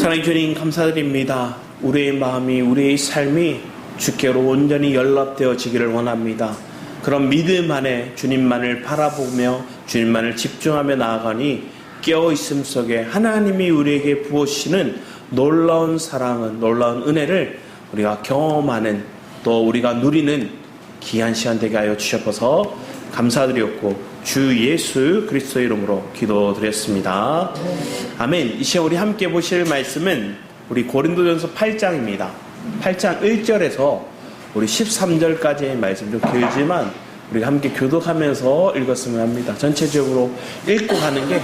사랑의 주님 감사드립니다. 우리의 마음이 우리의 삶이 주께로 온전히 연락되어지기를 원합니다. 그런 믿음 안에 주님만을 바라보며 주님만을 집중하며 나아가니 깨어있음 속에 하나님이 우리에게 부어주시는 놀라운 사랑은, 놀라운 은혜를 우리가 경험하는, 또 우리가 누리는 귀한 시간 되게 하여 주셔서 감사드렸고 주 예수 그리스도의 이름으로 기도드렸습니다. 아멘. 이 시간 우리 함께 보실 말씀은 우리 고린도전서 8장입니다. 8장 1절에서 우리 13절까지의 말씀, 좀 길지만 우리가 함께 교독하면서 읽었으면 합니다. 전체적으로 읽고 가는 게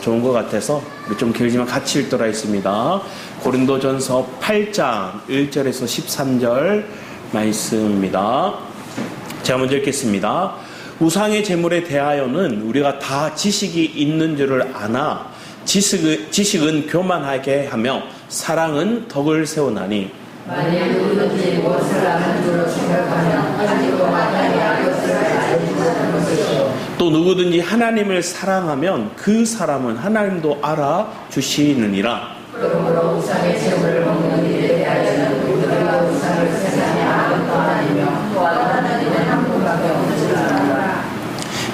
좋은 것 같아서 우리 좀 길지만 같이 읽도록 하겠습니다. 고린도전서 8장 1절에서 13절 말씀입니다. 제가 먼저 읽겠습니다. 우상의 제물에 대하여는 우리가 다 지식이 있는 줄을 아나 지식은 교만하게 하며 사랑은 덕을 세우나니 만일 누구든지 무엇을 아는 줄로 생각하면 아직도 마땅히 알 것을 알지 못하는 것이요 또 누구든지 하나님을 사랑하면 그 사람은 하나님도 알아주시느니라. 그러므로 우상의 제물을 먹는 일에 대하여는 우리가 우상을 세상에 아무것도 아니며 또한 하나님의 한 분밖에 없는 줄 알아라.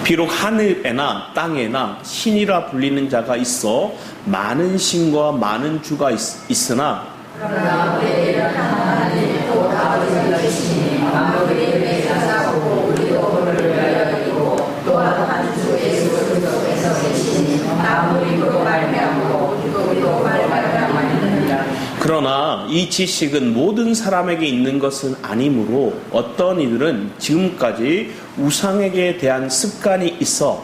비록 하늘에나 땅에나 신이라 불리는 자가 있어 많은 신과 많은 주가 있으나 그러나 우리에게는 하나님 또 아버지가 계시니 만물이 그에게 사사고 우리도 그를 위하여 있고 또한 한 주 예수 그리스도께서 계시니 아무리 그로 말미암고 우리도 말미암았느니라. 그러나 이 지식은 모든 사람에게 있는 것은 아니므로 어떤 이들은 지금까지 우상에게 대한 습관이 있어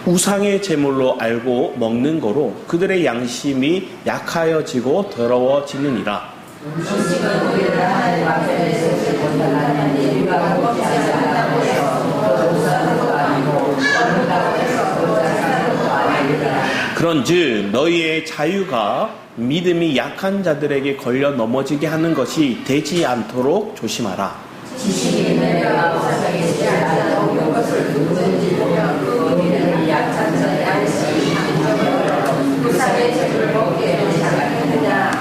우상의 제물로 알고 먹는 거로 그들의 양심이 약하여지고 더러워지느니라. 음식은 우리를 하나님 앞에 내세우실 본다는 우리가 먹지 않는다고 해서 우상도 아니고 먹는다고 해서 것도 아니라. 그런즉 너희의 자유가 믿음이 약한 자들에게 걸려 넘어지게 하는 것이 되지 않도록 조심하라. 지식이 있는 자가 우상에 있지 않아 먹는 것을 누구든지 보면 그 믿음이 약한 자의 양심이 강력하여 우상의 제물을 먹게 생각했느냐.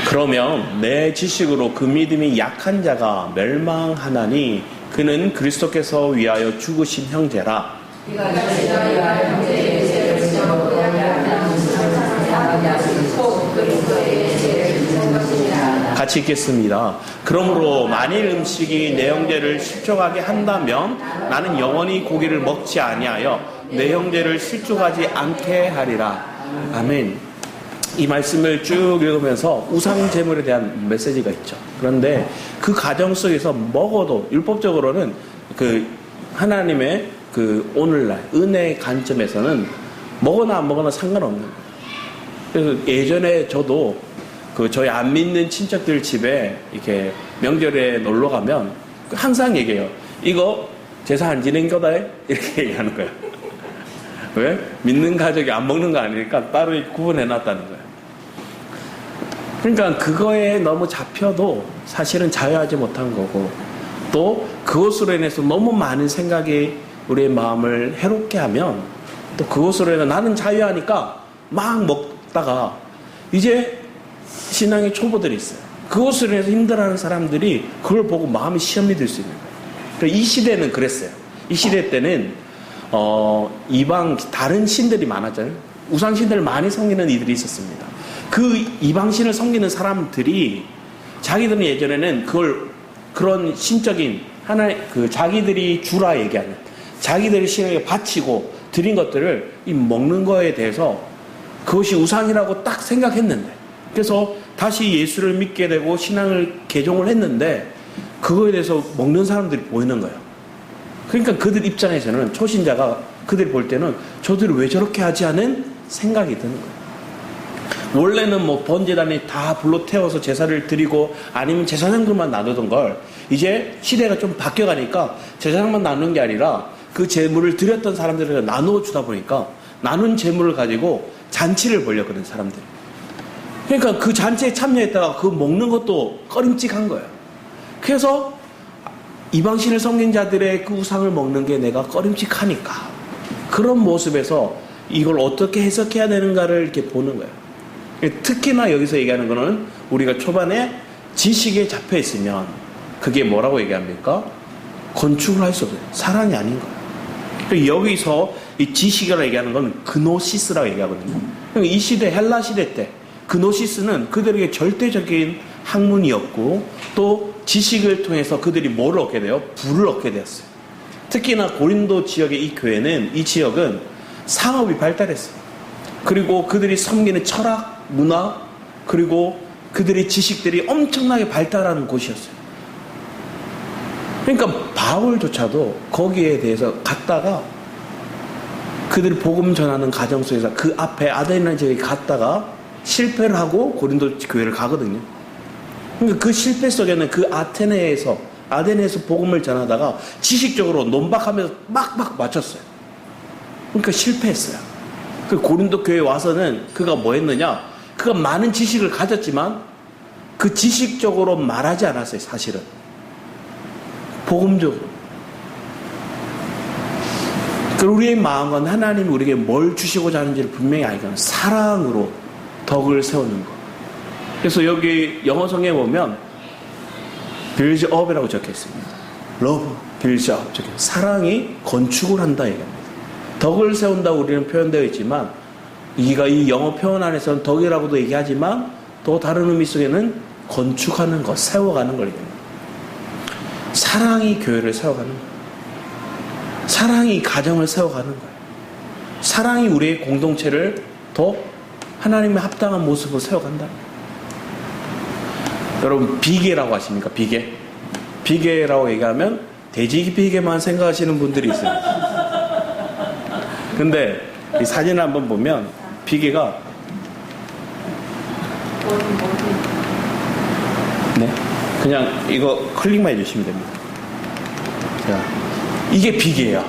그러면 내 지식으로 그 믿음이 약한 자가 멸망하나니 그는 그리스도께서 위하여 죽으신 형제라. 네가 너희와 형제의 죄를 지어도 약한 무슨 상상하냐. 꼭 그리스도의 죄를 짓는 것이니라. 같이 읽겠습니다. 그러므로 만일 음식이 내 형제를 실족하게 한다면 나는 영원히 고기를 먹지 아니하여 내 형제를 실족하지 않게 하리라. 아멘. 이 말씀을 쭉 읽으면서 우상 제물에 대한 메시지가 있죠. 그런데 그 과정 속에서 먹어도 율법적으로는 그 하나님의 그 오늘날 은혜의 관점에서는 먹거나 안 먹거나 상관없는 거예요. 그래서 예전에 저도 그 저희 안 믿는 친척들 집에 이렇게 명절에 놀러 가면 항상 얘기해요. 이거 제사 안 지낸 거다 이렇게 얘기하는 거예요. 왜? 믿는 가족이 안 먹는 거 아니니까 따로 구분해 놨다는 거예요. 그러니까 그거에 너무 잡혀도 사실은 자유하지 못한 거고, 또 그것으로 인해서 너무 많은 생각이 우리의 마음을 해롭게 하면 또 그것으로 인해서 나는 자유하니까 막 먹다가 이제 신앙의 초보들이 있어요. 그것으로 인해서 힘들어하는 사람들이 그걸 보고 마음이 시험이 될 수 있는 거예요. 그러니까 이 시대는 그랬어요. 이 시대 때는 이방 다른 신들이 많았잖아요. 우상 신들을 많이 섬기는 이들이 있었습니다. 그 이방신을 섬기는 사람들이 자기들은 예전에는 그런 신적인 하나의 그 자기들이 주라 얘기하는 자기들이 신에게 바치고 드린 것들을 이 먹는 거에 대해서 그것이 우상이라고 딱 생각했는데, 그래서 다시 예수를 믿게 되고 신앙을 개종을 했는데 그거에 대해서 먹는 사람들이 보이는 거예요. 그러니까 그들 입장에서는 초신자가 그들이 볼 때는 저들이 왜 저렇게 하지 하는 생각이 드는 거예요. 원래는 뭐 번제단이 다 불로 태워서 제사를 드리고 아니면 제사장들만 나누던 걸 이제 시대가 좀 바뀌어가니까 제사장만 나누는 게 아니라 그 제물을 드렸던 사람들에게 나누어 주다 보니까 나눈 제물을 가지고 잔치를 벌였거든, 사람들이. 그러니까 그 잔치에 참여했다가 그 먹는 것도 꺼림칙한 거예요. 그래서 이방신을 섬긴 자들의 그 우상을 먹는 게 내가 꺼림칙하니까 그런 모습에서 이걸 어떻게 해석해야 되는가를 이렇게 보는 거예요. 특히나 여기서 얘기하는 거는 우리가 초반에 지식에 잡혀 있으면 그게 뭐라고 얘기합니까? 건축을 할 수 없어요. 사랑이 아닌 거예요. 여기서 이 지식이라고 얘기하는 건 그노시스라고 얘기하거든요. 이 시대, 헬라 시대 때 그노시스는 그들에게 절대적인 학문이었고 또 지식을 통해서 그들이 뭘 얻게 돼요? 부를 얻게 되었어요. 특히나 고린도 지역의 이 교회는, 이 지역은 상업이 발달했어요. 그리고 그들이 섬기는 철학, 문화, 그리고 그들의 지식들이 엄청나게 발달하는 곳이었어요. 그러니까 바울조차도 거기에 대해서 갔다가 그들이 복음 전하는 과정 속에서 그 앞에 아데나 지역에 갔다가 실패를 하고 고린도 교회를 가거든요. 그러니까 그 실패 속에는 그 아테네에서 복음을 전하다가 지식적으로 논박하면서 막 맞췄어요. 그러니까 실패했어요. 그 고린도 교회에 와서는 그가 뭐 했느냐? 그가 많은 지식을 가졌지만 그 지식적으로 말하지 않았어요, 사실은. 복음적으로. 그리고 우리의 마음은 하나님이 우리에게 뭘 주시고자 하는지를 분명히 알거든요. 사랑으로 덕을 세우는 것. 그래서 여기 영어 성경에 보면 build up이라고 적혀 있습니다. love builds up. 사랑이 건축을 한다 얘기합니다. 덕을 세운다고 우리는 표현되어 있지만 이가 이 영어 표현 안에서는 덕이라고도 얘기하지만 또 다른 의미 속에는 건축하는 것, 세워가는 걸 얘기합니다. 사랑이 교회를 세워가는 거예요. 사랑이 가정을 세워가는 거예요. 사랑이 우리의 공동체를 더 하나님의 합당한 모습으로 세워간다. 여러분 비계라고 하십니까? 비계? 비계라고 얘기하면 돼지 비계만 생각하시는 분들이 있어요. 근데 이 사진을 한번 보면 비계가 네, 그냥 이거 클릭만 해주시면 됩니다. 자, 이게 비계예요.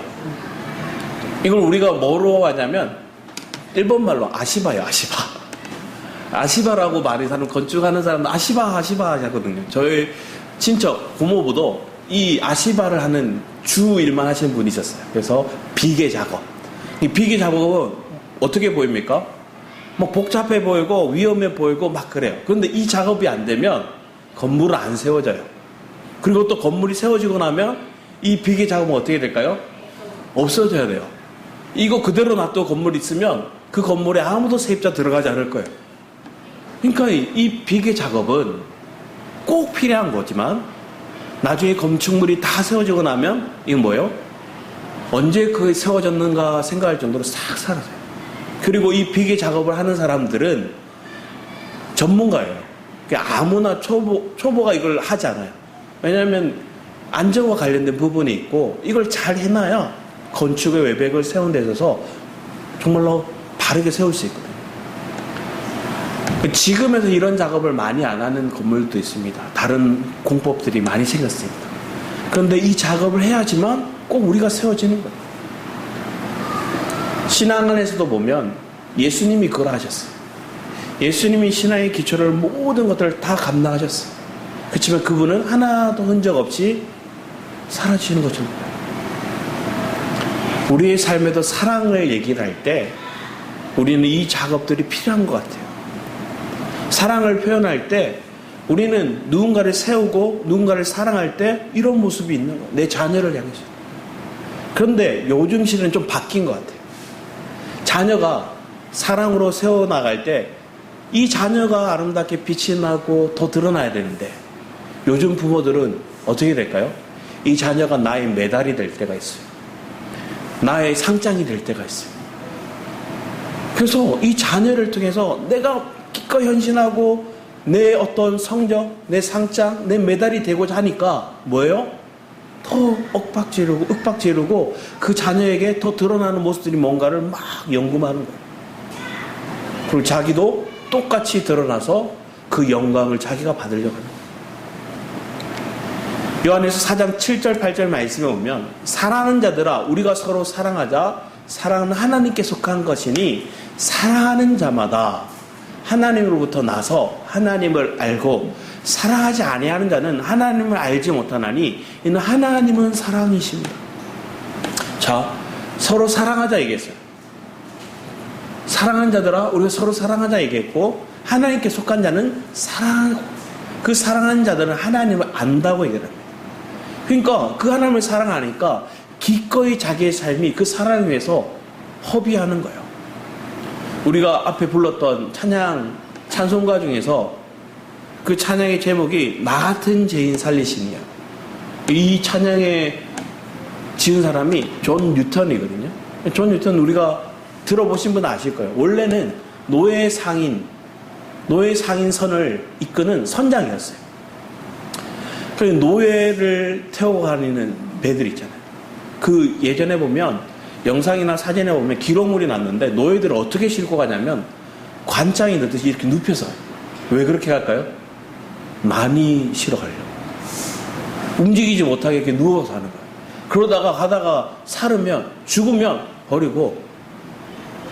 이걸 우리가 뭐로 하냐면 일본말로 아시바예요. 아시바라고 말이 사는 건축하는 사람은 아시바 하거든요. 저희 친척 고모부도 이 아시바를 하는 주 일만 하시는 분이 있었어요. 그래서 비계 작업. 이 비계 작업은 어떻게 보입니까? 뭐 복잡해 보이고 위험해 보이고 막 그래요. 그런데 이 작업이 안 되면 건물은 안 세워져요. 그리고 또 건물이 세워지고 나면 이 비계 작업은 어떻게 될까요? 없어져야 돼요. 이거 그대로 놔둬 건물이 있으면 그 건물에 아무도 세입자 들어가지 않을 거예요. 그러니까 이 비계 작업은 꼭 필요한 거지만 나중에 건축물이 다 세워지고 나면 이건 뭐예요? 언제 그게 세워졌는가 생각할 정도로 싹 사라져요. 그리고 이 비계 작업을 하는 사람들은 전문가예요. 아무나 초보가 이걸 하지 않아요. 왜냐하면 안전과 관련된 부분이 있고 이걸 잘 해놔야 건축의 외벽을 세운 데 있어서 정말로 바르게 세울 수 있거든요. 지금에서 이런 작업을 많이 안 하는 건물도 있습니다. 다른 공법들이 많이 생겼습니다. 그런데 이 작업을 해야지만 꼭 우리가 세워지는 거예요. 신앙 안에서도 보면 예수님이 그걸 하셨어요. 예수님이 신앙의 기초를 모든 것들을 다 감당하셨어요. 그렇지만 그분은 하나도 흔적 없이 사라지는 것처럼 우리의 삶에도 사랑을 얘기를 할 때 우리는 이 작업들이 필요한 것 같아요. 사랑을 표현할 때 우리는 누군가를 세우고 누군가를 사랑할 때 이런 모습이 있는 거예요. 내 자녀를 향해서. 그런데 요즘 시대는 좀 바뀐 것 같아요. 자녀가 사랑으로 세워나갈 때 이 자녀가 아름답게 빛이 나고 더 드러나야 되는데 요즘 부모들은 어떻게 될까요? 이 자녀가 나의 메달이 될 때가 있어요. 나의 상장이 될 때가 있어요. 그래서 이 자녀를 통해서 내가 기꺼이 헌신하고 내 어떤 성적, 내 상장, 내 메달이 되고자 하니까 뭐예요? 더 윽박지르고 그 자녀에게 더 드러나는 모습들이 뭔가를 막 연구하는 거예요. 그리고 자기도 똑같이 드러나서 그 영광을 자기가 받으려고 하는 거예요. 요한에서 4장 7절 8절 말씀에 보면 사랑하는 자들아 우리가 서로 사랑하자. 사랑은 하나님께 속한 것이니 사랑하는 자마다 하나님으로부터 나서 하나님을 알고 사랑하지 아니하는 자는 하나님을 알지 못하나니 이는 하나님은 사랑이십니다. 자, 서로 사랑하자 얘기했어요. 사랑하는 자들아 우리가 서로 사랑하자 얘기했고 하나님께 속한 자는 사랑하고 그 사랑하는 자들은 하나님을 안다고 얘기를 합니다. 그러니까 그 하나님을 사랑하니까 기꺼이 자기의 삶이 그 사랑을 위해서 허비하는 거예요. 우리가 앞에 불렀던 찬송가 중에서 그 찬양의 제목이 나 같은 죄인 살리시니요. 이 찬양에 지은 사람이 존 뉴턴이거든요. 존 뉴턴 우리가 들어보신 분 아실 거예요. 원래는 노예 상인 선을 이끄는 선장이었어요. 그래서 노예를 태우고 다니는 배들 있잖아요. 그 예전에 보면 영상이나 사진에 보면 기록물이 났는데 노예들을 어떻게 싣고 가냐면 관장이 넣듯이 이렇게 눕혀서 가요. 왜 그렇게 갈까요? 많이 실어 가려고. 움직이지 못하게 이렇게 누워서 하는 거예요. 그러다가 가다가 사르면 죽으면 버리고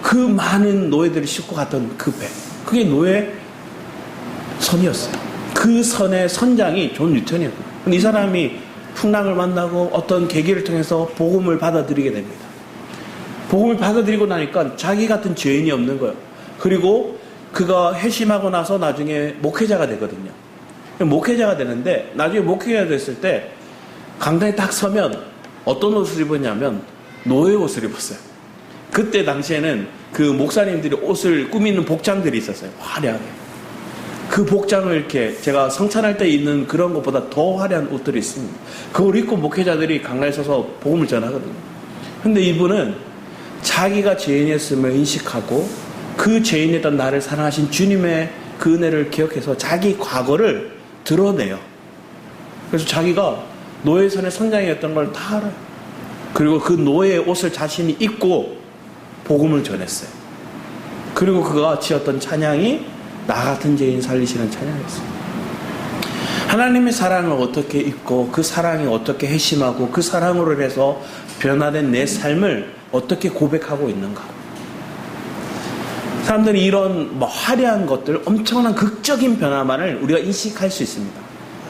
그 많은 노예들을 싣고 갔던 그 배. 그게 노예 선이었어요. 그 선의 선장이 존 뉴턴이었거든요. 이 사람이 풍랑을 만나고 어떤 계기를 통해서 복음을 받아들이게 됩니다. 복음을 받아들이고 나니까 자기 같은 죄인이 없는 거예요. 그리고 그가 회심하고 나서 나중에 목회자가 되거든요. 목회자가 되는데 나중에 목회자가 됐을 때 강단에 딱 서면 어떤 옷을 입었냐면 노예 옷을 입었어요. 그때 당시에는 그 목사님들이 옷을 꾸미는 복장들이 있었어요. 화려하게. 그 복장을 이렇게 제가 성찬할 때 입는 그런 것보다 더 화려한 옷들이 있습니다. 그걸 입고 목회자들이 강단에 서서 복음을 전하거든요. 근데 이분은 자기가 죄인이었음을 인식하고 그 죄인이었던 나를 사랑하신 주님의 그 은혜를 기억해서 자기 과거를 드러내요. 그래서 자기가 노예선의 선장이었던 걸 다 알아요. 그리고 그 노예의 옷을 자신이 입고 복음을 전했어요. 그리고 그가 지었던 찬양이 나 같은 죄인 살리시는 찬양이었어요. 하나님의 사랑을 어떻게 입고 그 사랑이 어떻게 회심하고 그 사랑으로 인해서 변화된 내 삶을 어떻게 고백하고 있는가. 사람들이 이런 화려한 것들, 엄청난 극적인 변화만을 우리가 인식할 수 있습니다.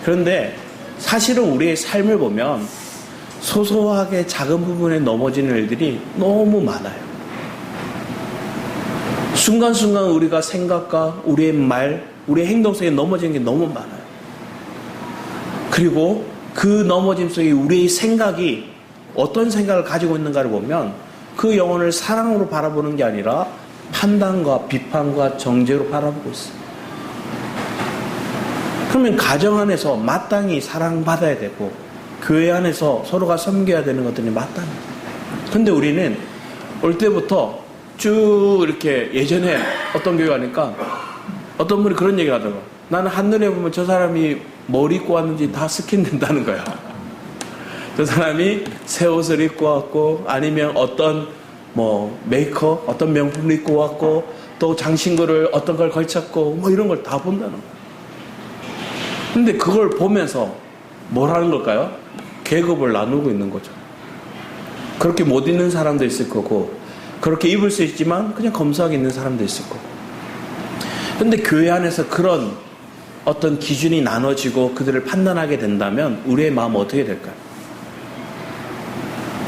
그런데 사실은 우리의 삶을 보면 소소하게 작은 부분에 넘어지는 일들이 너무 많아요. 순간순간 우리가 생각과 우리의 말, 우리의 행동 속에 넘어지는 게 너무 많아요. 그리고 그 넘어짐 속에 우리의 생각이 어떤 생각을 가지고 있는가를 보면 그 영혼을 사랑으로 바라보는 게 아니라 판단과 비판과 정죄로 바라보고 있어요. 그러면 가정 안에서 마땅히 사랑받아야 되고 교회 안에서 서로가 섬겨야 되는 것들이 마땅해요. 근데 우리는 올 때부터 쭉 이렇게 예전에 어떤 교회 가니까 어떤 분이 그런 얘기를 하더라고요. 나는 한눈에 보면 저 사람이 뭘 입고 왔는지 다 스캔된다는 거야. 저 사람이 새 옷을 입고 왔고 아니면 어떤 메이크업, 어떤 명품을 입고 왔고 또 장신구를 어떤 걸 걸쳤고 이런 걸 다 본다는 거야. 근데 그걸 보면서 뭘 하는 걸까요? 계급을 나누고 있는 거죠. 그렇게 못 입는 사람도 있을 거고 그렇게 입을 수 있지만 그냥 검소하게 있는 사람도 있을 거고. 근데 교회 안에서 그런 어떤 기준이 나눠지고 그들을 판단하게 된다면 우리의 마음은 어떻게 될까요?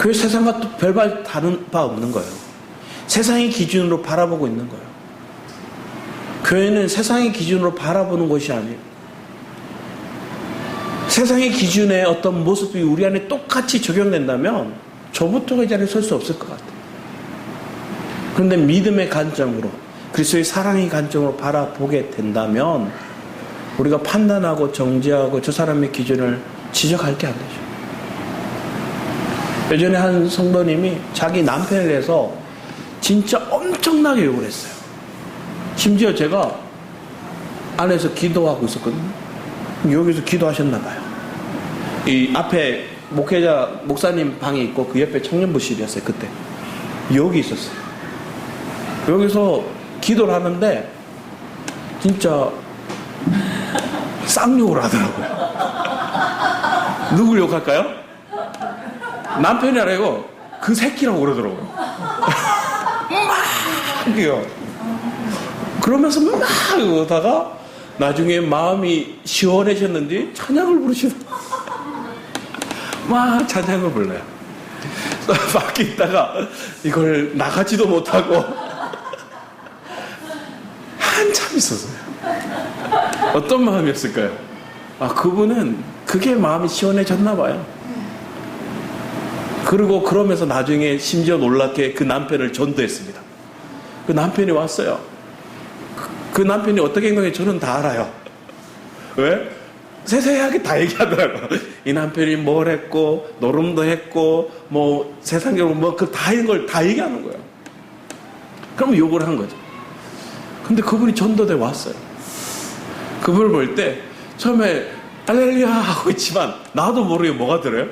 교회 세상과 또 별반 다른 바 없는 거예요. 세상의 기준으로 바라보고 있는 거예요. 교회는 세상의 기준으로 바라보는 것이 아니에요. 세상의 기준에 어떤 모습이 우리 안에 똑같이 적용된다면 저부터 그 자리에 설 수 없을 것 같아요. 그런데 믿음의 관점으로 그리스도의 사랑의 관점으로 바라보게 된다면 우리가 판단하고 정죄하고 저 사람의 기준을 지적할 게 안 되죠. 예전에 한 성도님이 자기 남편에 대해서 진짜 엄청나게 욕을 했어요. 심지어 제가 안에서 기도하고 있었거든요. 여기서 기도하셨나 봐요. 이 앞에 목사님 방이 있고 그 옆에 청년부실이었어요. 그때 여기 있었어요. 여기서 기도를 하는데 진짜 쌍욕을 하더라고요. 누굴 욕할까요? 남편이 아니고 그 새끼라고 그러더라고요. 막 이게요. 그러면서 막 이러다가 나중에 마음이 시원해졌는지 찬양을 부르시더라고요. 막 찬양을 불러요. 밖에 있다가 이걸 나가지도 못하고 한참 있었어요. 어떤 마음이었을까요? 그분은 그게 마음이 시원해졌나 봐요. 그리고 그러면서 나중에 심지어 놀랍게 그 남편을 전도했습니다. 그 남편이 왔어요. 그 남편이 어떻게 행동해 저는 다 알아요. 왜? 세세하게 다 얘기하더라고요. 이 남편이 뭘 했고, 노름도 했고, 뭐, 세상적으로 뭐, 다 이런 걸 다 얘기하는 거예요. 그럼 욕을 한 거죠. 근데 그분이 전도대 왔어요. 그분을 볼 때, 처음에, 할렐루야 하고 있지만, 나도 모르게 뭐가 들어요?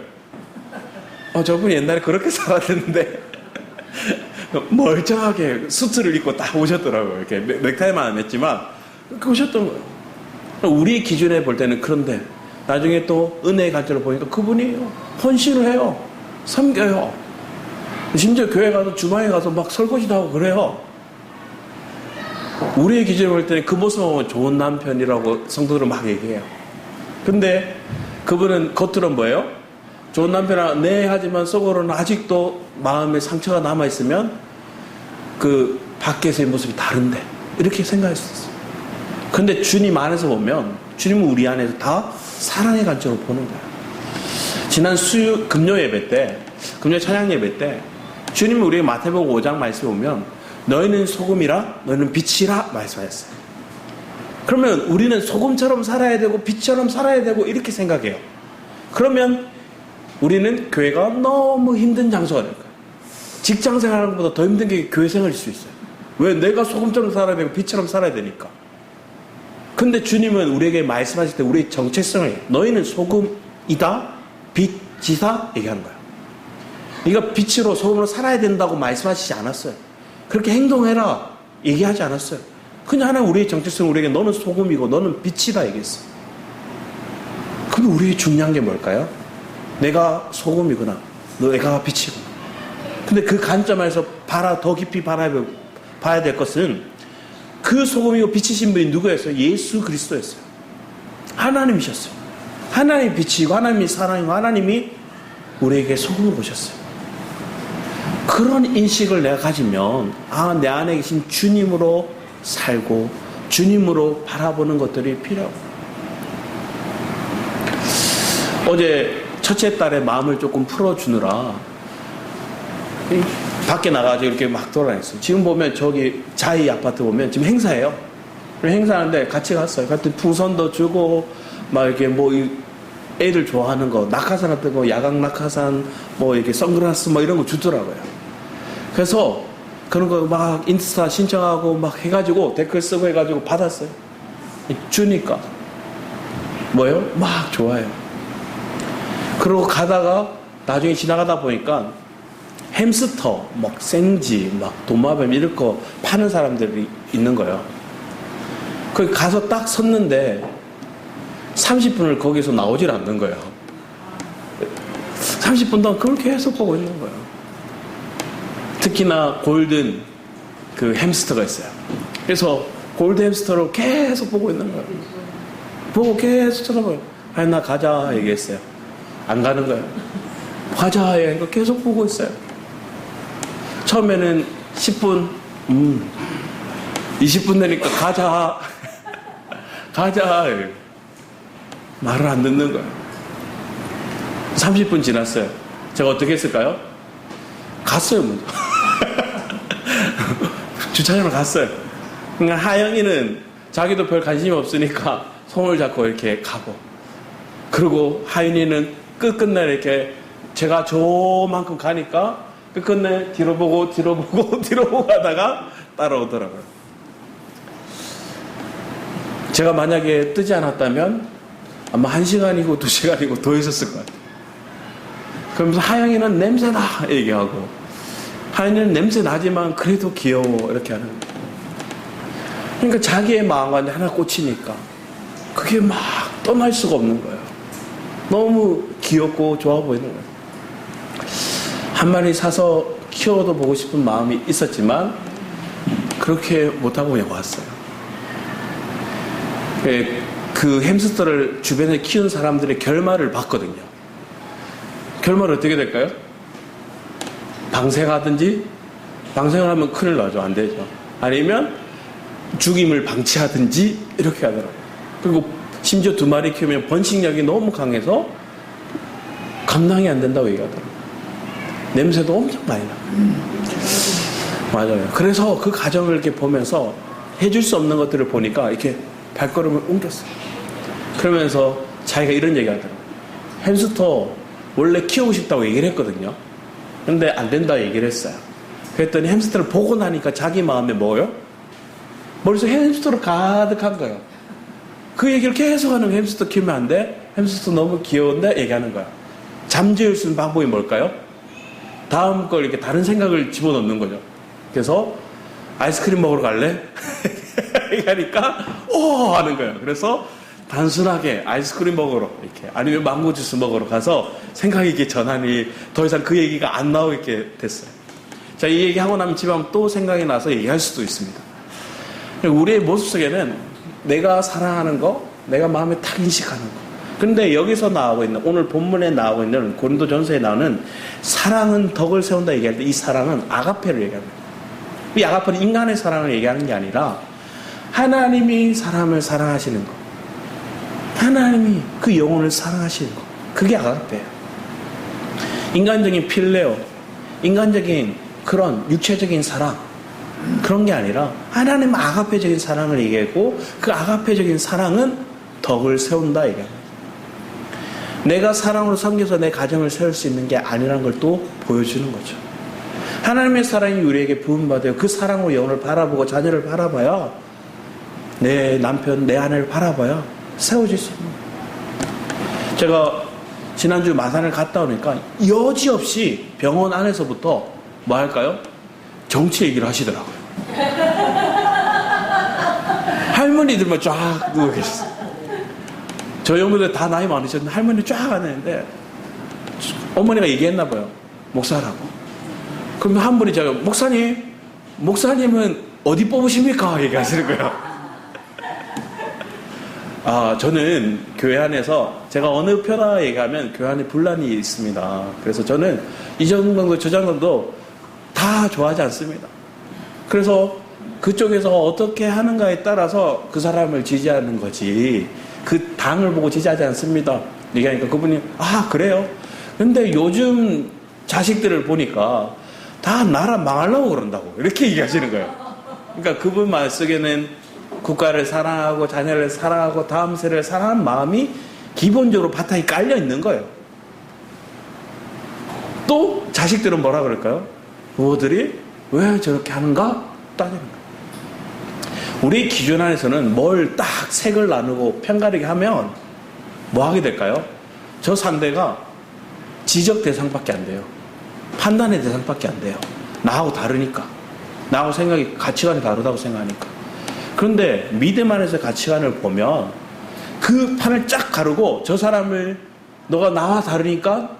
저분이 옛날에 그렇게 살았는데, 멀쩡하게 수트를 입고 딱 오셨더라고요. 이렇게 넥타이만 안 했지만, 그렇게 오셨던 거예요. 우리 기준에 볼 때는 그런데 나중에 또 은혜의 관점을 보니까 그분이 헌신을 해요. 섬겨요. 심지어 교회 가서 주방에 가서 막 설거지도 하고 그래요. 우리의 기준에 볼 때는 그 모습을 보면 좋은 남편이라고 성도들은 막 얘기해요. 근데 그분은 겉으로는 뭐예요? 좋은 남편아 네 하지만 속으로는 아직도 마음에 상처가 남아있으면 그 밖에서의 모습이 다른데 이렇게 생각했었어요. 근데 주님 안에서 보면 주님은 우리 안에서 다 사랑의 관점으로 보는 거예요. 지난 금요 예배 때, 금요 찬양 예배 때 주님은 우리에게 마태복음 5장 말씀 보면 너희는 소금이라 너희는 빛이라 말씀하셨어요. 그러면 우리는 소금처럼 살아야 되고 빛처럼 살아야 되고 이렇게 생각해요. 그러면 우리는 교회가 너무 힘든 장소가 될 거예요. 직장 생활하는 것보다 더 힘든 게 교회 생활일 수 있어요. 왜? 내가 소금처럼 살아야 되고 빛처럼 살아야 되니까. 근데 주님은 우리에게 말씀하실 때 우리의 정체성을 너희는 소금이다 빛이다 얘기하는 거예요. 네가 빛으로 소금으로 살아야 된다고 말씀하시지 않았어요. 그렇게 행동해라 얘기하지 않았어요. 그냥 하나 우리의 정체성 우리에게 너는 소금이고 너는 빛이다 얘기했어요. 그럼 우리의 중요한 게 뭘까요? 내가 소금이구나 내가 빛이구나. 근데 그 관점에서 더 깊이 봐야 될 것은 그 소금이고 빛이신 분이 누구였어요? 예수 그리스도였어요. 하나님이셨어요. 하나님이 빛이고 하나님이 사랑이고 하나님이 우리에게 소금을 보셨어요. 그런 인식을 내가 가지면 내 안에 계신 주님으로 살고 주님으로 바라보는 것들이 필요하고. 어제 첫째 딸의 마음을 조금 풀어주느라 밖에 나가서 이렇게 막 돌아다녔어요. 지금 보면 저기 자이 아파트 보면 지금 행사예요. 행사하는데 같이 갔어요. 같이 풍선도 주고 막 이렇게 뭐 애들 좋아하는 거 낙하산 같은 거 야광 낙하산 뭐 이렇게 선글라스 뭐 이런 거 주더라고요. 그래서 그런 거 막 인스타 신청하고 막 해가지고 댓글 쓰고 해가지고 받았어요. 주니까 뭐예요? 막 좋아요. 그러고 가다가 나중에 지나가다 보니까 햄스터, 막 생쥐, 막 도마뱀 이런 거 파는 사람들이 있는 거예요. 거기 가서 딱 섰는데 30분을 거기서 나오질 않는 거예요. 30분 동안 그걸 계속 보고 있는 거예요. 특히나 골든 그 햄스터가 있어요. 그래서 골든 햄스터를 계속 보고 있는 거예요. 보고 계속 쳐다봐요. 나 가자 얘기했어요. 안 가는 거예요. 가자 얘기하니까 계속 보고 있어요. 처음에는 10분, 20분 되니까 가자. 가자. 말을 안 듣는 거예요. 30분 지났어요. 제가 어떻게 했을까요? 갔어요, 먼저. 주차장으로 갔어요. 그러니까 하영이는 자기도 별 관심이 없으니까 손을 잡고 이렇게 가고. 그리고 하윤이는 끝끝내 이렇게 제가 저만큼 가니까 끝끝내 뒤로 보고 뒤로 보고 가다가 따라오더라고요. 제가 만약에 뜨지 않았다면 아마 1시간이고 2시간이고 더 있었을 것 같아요. 그러면서 하영이는 냄새나 얘기하고 하영이는 냄새 나지만 그래도 귀여워 이렇게 하는 거예요. 그러니까 자기의 마음과 하나 꽂히니까 그게 막 떠날 수가 없는 거예요. 너무 귀엽고 좋아 보이는 거예요. 한 마리 사서 키워도 보고 싶은 마음이 있었지만 그렇게 못하고 그냥 왔어요. 그 햄스터를 주변에 키운 사람들의 결말을 봤거든요. 결말은 어떻게 될까요? 방생하든지, 방생을 하면 큰일 나죠. 안 되죠. 아니면 죽임을 방치하든지 이렇게 하더라고요. 그리고 심지어 2마리 키우면 번식력이 너무 강해서 감당이 안 된다고 얘기하더라고요. 냄새도 엄청 많이 나고. 맞아요. 그래서 그 가정을 이렇게 보면서 해줄 수 없는 것들을 보니까 이렇게 발걸음을 옮겼어요. 그러면서 자기가 이런 얘기 하더라고요. 햄스터 원래 키우고 싶다고 얘기를 했거든요. 근데 안 된다고 얘기를 했어요. 그랬더니 햄스터를 보고 나니까 자기 마음에 뭐요? 머릿속에 햄스터로 가득한 거예요. 그 얘기를 계속 하는 거예요. 햄스터 키우면 안 돼? 햄스터 너무 귀여운데? 얘기하는 거야. 잠재울 수 있는 방법이 뭘까요? 다음 걸 이렇게 다른 생각을 집어넣는 거죠. 그래서 아이스크림 먹으러 갈래? 얘기하니까 오! 하는 거예요. 그래서 단순하게 아이스크림 먹으러 이렇게 아니면 망고 주스 먹으러 가서 생각이 이렇게 전환이 더 이상 그 얘기가 안 나오게 됐어요. 자, 이 얘기하고 나면 집에 가면 또 생각이 나서 얘기할 수도 있습니다. 우리의 모습 속에는 내가 사랑하는 거, 내가 마음에 딱 인식하는 거. 근데 여기서 나오고 있는, 오늘 본문에 나오고 있는 고린도전서에 나오는 사랑은 덕을 세운다 얘기할 때 이 사랑은 아가페를 얘기합니다. 이 아가페는 인간의 사랑을 얘기하는 게 아니라 하나님이 사람을 사랑하시는 거. 하나님이 그 영혼을 사랑하시는 거. 그게 아가페예요. 인간적인 필레오, 인간적인 그런 육체적인 사랑, 그런 게 아니라 하나님 아가페적인 사랑을 얘기하고 그 아가페적인 사랑은 덕을 세운다 얘기합니다. 내가 사랑으로 섬겨서 내 가정을 세울 수 있는 게 아니라는 걸 또 보여주는 거죠. 하나님의 사랑이 우리에게 부음받아요. 그 사랑으로 영혼을 바라보고 자녀를 바라봐야 내 남편, 내 아내를 바라봐야 세워질 수 있는 거예요. 제가 지난주 마산을 갔다 오니까 여지없이 병원 안에서부터 뭐 할까요? 정치 얘기를 하시더라고요. 할머니들만 쫙 누워 계셨어요. 저 형님들 다 나이 많으셨는데 할머니 쫙 하는데 어머니가 얘기했나 봐요. 목사라고. 그럼 한 분이 제가 목사님은 어디 뽑으십니까? 얘기하시는 거예요. 저는 교회 안에서 제가 어느 표나 얘기하면 교회 안에 분란이 있습니다. 그래서 저는 이 정도 저 정도 다 좋아하지 않습니다. 그래서 그쪽에서 어떻게 하는가에 따라서 그 사람을 지지하는 거지 그 당을 보고 지지하지 않습니다. 얘기하니까 그분이 그래요? 근데 요즘 자식들을 보니까 다 나라 망하려고 그런다고 이렇게 얘기하시는 거예요. 그러니까 그분 마음속에는 국가를 사랑하고 자녀를 사랑하고 다음 세대를 사랑하는 마음이 기본적으로 바탕이 깔려 있는 거예요. 또 자식들은 뭐라 그럴까요? 부모들이 왜 저렇게 하는가? 따지는 거예요. 우리 기준 안에서는 뭘 딱 색을 나누고 편가르게 하면 뭐 하게 될까요? 저 상대가 지적 대상밖에 안 돼요. 판단의 대상밖에 안 돼요. 나하고 다르니까. 나하고 생각이, 가치관이 다르다고 생각하니까. 그런데 믿음 안에서 가치관을 보면 그 판을 쫙 가르고 저 사람을 너가 나와 다르니까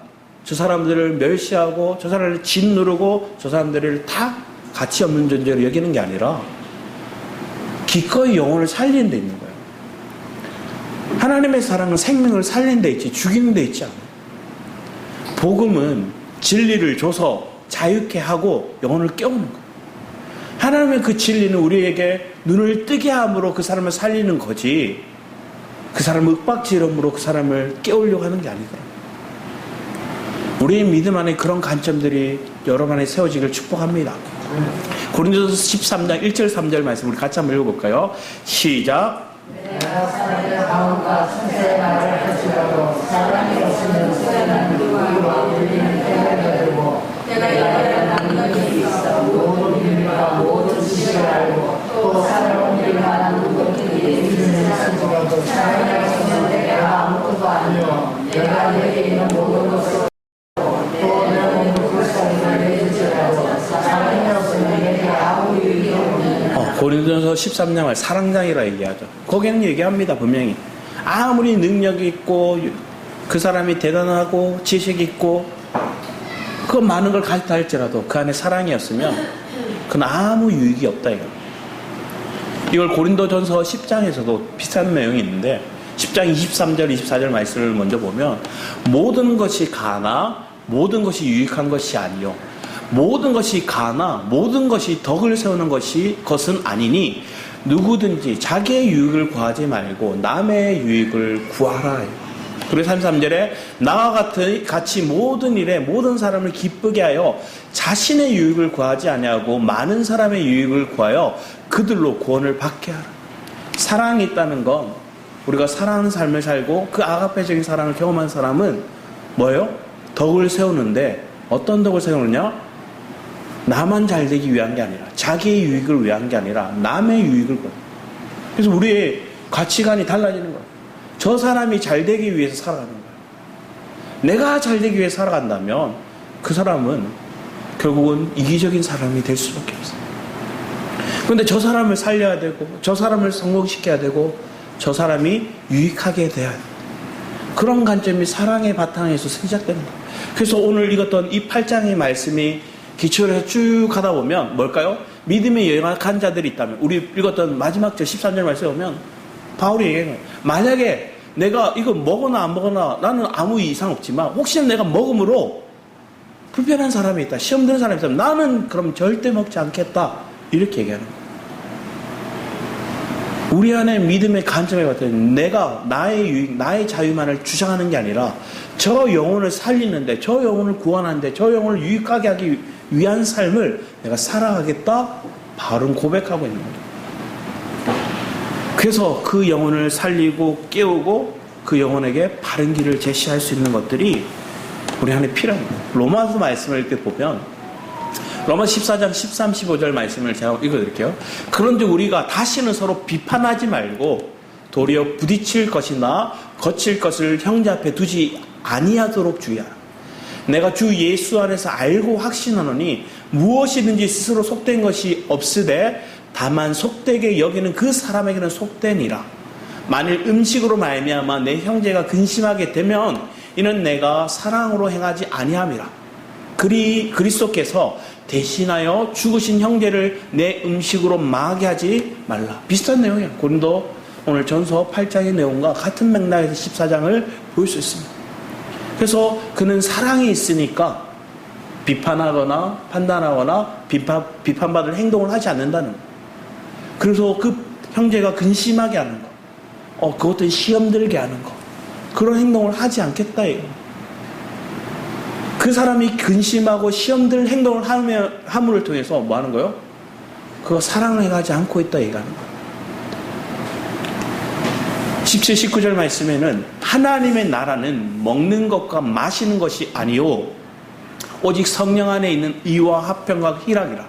저 사람들을 멸시하고 저 사람을 짓누르고 저 사람들을 다 가치 없는 존재로 여기는 게 아니라 기꺼이 영혼을 살리는 데 있는 거예요. 하나님의 사랑은 생명을 살리는 데 있지 죽이는 데 있지 않아요. 복음은 진리를 줘서 자유케 하고 영혼을 깨우는 거예요. 하나님의 그 진리는 우리에게 눈을 뜨게 함으로 그 사람을 살리는 거지 그 사람을 윽박지름으로 그 사람을 깨우려고 하는 게 아니더라고요. 우리의 믿음 안에 그런 관점들이 여러 안에 세워지기를 축복합니다. 고린도서 13장 1절 3절 말씀 우리 같이 한번 읽어볼까요? 시작. 내가 사랑의 마음과 천사의 말을 하시라도 사랑이 없으면 소리는 누구와 울리는 깨달아 되고 내가 이라는 능력이 있어 모든 일과 모든 지식을 알고 또 사랑을 일 만한 모든 일이 있는 사람도 사랑이 없으면 내가 아무것도 아니요 내가 내게 있는 모든 것을 고린도전서 13장을 사랑장이라 얘기하죠. 거기는 얘기합니다. 분명히 아무리 능력이 있고 그 사람이 대단하고 지식이 있고 그 많은 걸 가졌다 할지라도 그 안에 사랑이 없으면 그건 아무 유익이 없다 이거. 이걸 고린도전서 10장에서도 비슷한 내용이 있는데 10장 23절 24절 말씀을 먼저 보면 모든 것이 가나 모든 것이 유익한 것이 아니요 모든 것이 가나 모든 것이 덕을 세우는 것은 아니니 누구든지 자기의 유익을 구하지 말고 남의 유익을 구하라. 그리고 33절에 나와 같이 모든 일에 모든 사람을 기쁘게 하여 자신의 유익을 구하지 아니하고 많은 사람의 유익을 구하여 그들로 구원을 받게 하라. 사랑이 있다는 건 우리가 사랑하는 삶을 살고 그 아가페적인 사랑을 경험한 사람은 뭐예요? 덕을 세우는데 어떤 덕을 세우느냐? 나만 잘 되기 위한 게 아니라 자기의 유익을 위한 게 아니라 남의 유익을 구하라. 그래서 우리의 가치관이 달라지는 거예요. 저 사람이 잘 되기 위해서 살아가는 거예요. 내가 잘 되기 위해 살아간다면 그 사람은 결국은 이기적인 사람이 될 수밖에 없어요. 그런데 저 사람을 살려야 되고 저 사람을 성공시켜야 되고 저 사람이 유익하게 돼야 돼요. 그런 관점이 사랑의 바탕에서 시작되는 거예요. 그래서 오늘 읽었던 이 8장의 말씀이 기초를 해서 쭉 가다 보면 뭘까요? 믿음의 연약한 자들이 있다면 우리 읽었던 마지막 절 13절 말씀에 보면 바울이 얘기해요. 만약에 내가 이거 먹거나 안 먹거나 나는 아무 이상 없지만 혹시나 내가 먹음으로 불편한 사람이 있다. 시험 드는 사람이 있다면 나는 그럼 절대 먹지 않겠다. 이렇게 얘기하는 거예요. 우리 안에 믿음의 관점에 봤더니 내가 나의 유익, 나의 자유만을 주장하는 게 아니라 저 영혼을 살리는데 저 영혼을 구원하는데 저 영혼을 유익하게 하기 위한 삶을 내가 살아가겠다. 바울은 고백하고 있는 거예요. 그래서 그 영혼을 살리고 깨우고 그 영혼에게 바른 길을 제시할 수 있는 것들이 우리 안에 필요합니다. 로마서 말씀을 이렇게 보면 로마 14장 13, 15절 말씀을 제가 읽어드릴게요. 그런데 우리가 다시는 서로 비판하지 말고 도리어 부딪힐 것이나 거칠 것을 형제 앞에 두지 아니하도록 주의하라. 내가 주 예수 안에서 알고 확신하노니 무엇이든지 스스로 속된 것이 없으되 다만 속되게 여기는 그 사람에게는 속되니라. 만일 음식으로 말미암아 내 형제가 근심하게 되면 이는 내가 사랑으로 행하지 아니함이라. 그리스도께서 대신하여 죽으신 형제를 내 음식으로 망하게 하지 말라. 비슷한 내용이에요. 고린도 오늘 전서 8장의 내용과 같은 맥락에서 14장을 볼 수 있습니다. 그래서 그는 사랑이 있으니까 비판하거나 판단하거나 비판받을 행동을 하지 않는다는 거예요. 그래서 그 형제가 근심하게 하는 거, 그것도 시험 들게 하는 거, 그런 행동을 하지 않겠다 이거. 그 사람이 근심하고 시험 들 행동을 함을 통해서 뭐 하는 거예요? 그거 사랑을 해가지 않고 있다 얘기하는 거예요. 17, 19절 말씀에는 하나님의 나라는 먹는 것과 마시는 것이 아니요 오직 성령 안에 있는 의와 화평과 희락이라.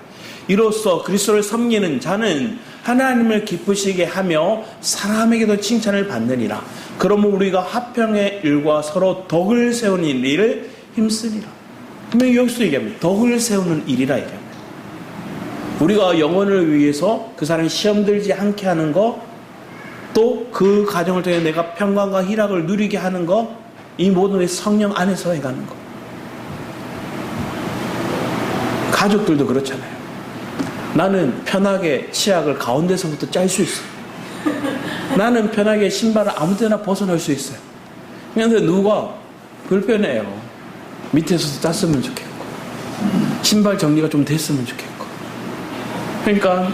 이로써 그리스도를 섬기는 자는 하나님을 기쁘시게 하며 사람에게도 칭찬을 받느니라. 그러면 우리가 화평의 일과 서로 덕을 세우는 일을 힘쓰니라. 분명히 여기서 얘기합니다. 덕을 세우는 일이라 얘기합니다. 우리가 영혼을 위해서 그 사람이 시험 들지 않게 하는 거, 또 그 과정을 통해 내가 평강과 희락을 누리게 하는 거, 이 모든 게 성령 안에서 해가는 거. 가족들도 그렇잖아요. 나는 편하게 치약을 가운데서부터 짤 수 있어요. 나는 편하게 신발을 아무 때나 벗어날 수 있어요. 그런데 누가 불편해요. 밑에서도 짰으면 좋겠고 신발 정리가 좀 됐으면 좋겠고. 그러니까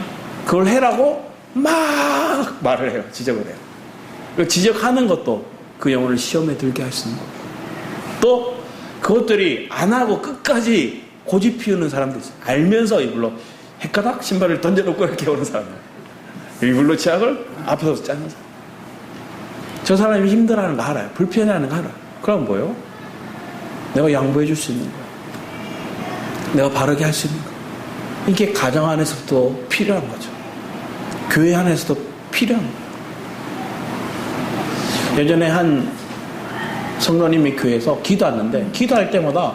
그걸 해라고 막 말을 해요. 지적을 해요. 지적하는 것도 그 영혼을 시험에 들게 할 수 있는 거예요. 또 그것들이 안 하고 끝까지 고집 피우는 사람들 있어요. 알면서 이불로 헷가닥 신발을 던져놓고 이렇게 오는 사람들, 이불로 치약을 앞에서 짜는 사람. 저 사람이 힘들어하는 거 알아요. 불편해하는 거 알아요. 그럼 뭐예요? 내가 양보해 줄 수 있는 거야. 내가 바르게 할 수 있는 거야. 이게 가정 안에서도 필요한 거죠. 교회 안에서도 필요한 거예요. 예전에 한 성도님이 교회에서 기도하는데 기도할 때마다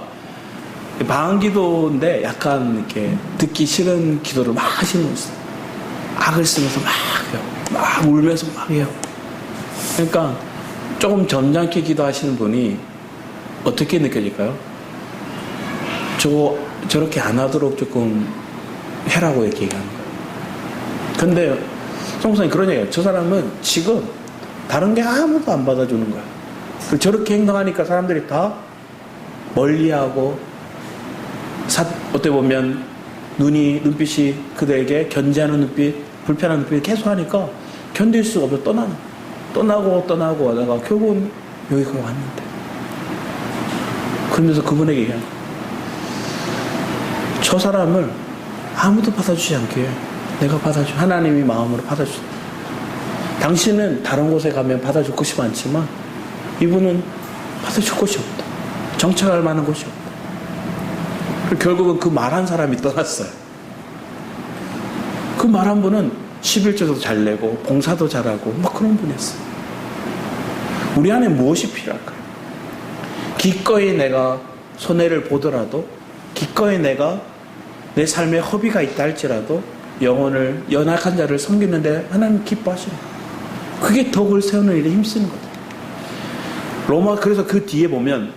방언기도인데 약간 이렇게 듣기 싫은 기도를 막 하시는 거예요. 악을 쓰면서 막 해요. 막 울면서 막 해요. 그러니까 조금 점잖게 기도하시는 분이 어떻게 느껴질까요? 저렇게 안 하도록 조금 해라고 이렇게 얘기하는 거예요. 근데 성도님 그런 얘기예요. 저 사람은 지금 다른 게 아무도 안 받아주는 거야. 저렇게 행동하니까 사람들이 다 멀리하고 어떻게 보면 눈빛이 그들에게 견제하는 눈빛, 불편한 눈빛을 계속 하니까 견딜 수가 없어 떠나고 하다가 결국은 여기까지 왔는데, 그러면서 그분에게 얘기한 거예요. 저 사람을 아무도 받아주지 않게 내가 받아줘. 하나님이 마음으로 받아주세요. 당신은 다른 곳에 가면 받아줄 곳이 많지만 이분은 받아줄 곳이 없다. 정착할 만한 곳이 없다. 결국은 그 말한 사람이 떠났어요. 그 말한 분은 11조도 잘 내고 봉사도 잘하고 막 그런 분이었어요. 우리 안에 무엇이 필요할까요? 기꺼이 내가 손해를 보더라도, 기꺼이 내가 내 삶에 허비가 있다 할지라도 영혼을, 연약한 자를 섬기는데 하나님 기뻐하시는 거예요. 그게 덕을 세우는 일에 힘쓰는 거예요. 로마, 그래서 그 뒤에 보면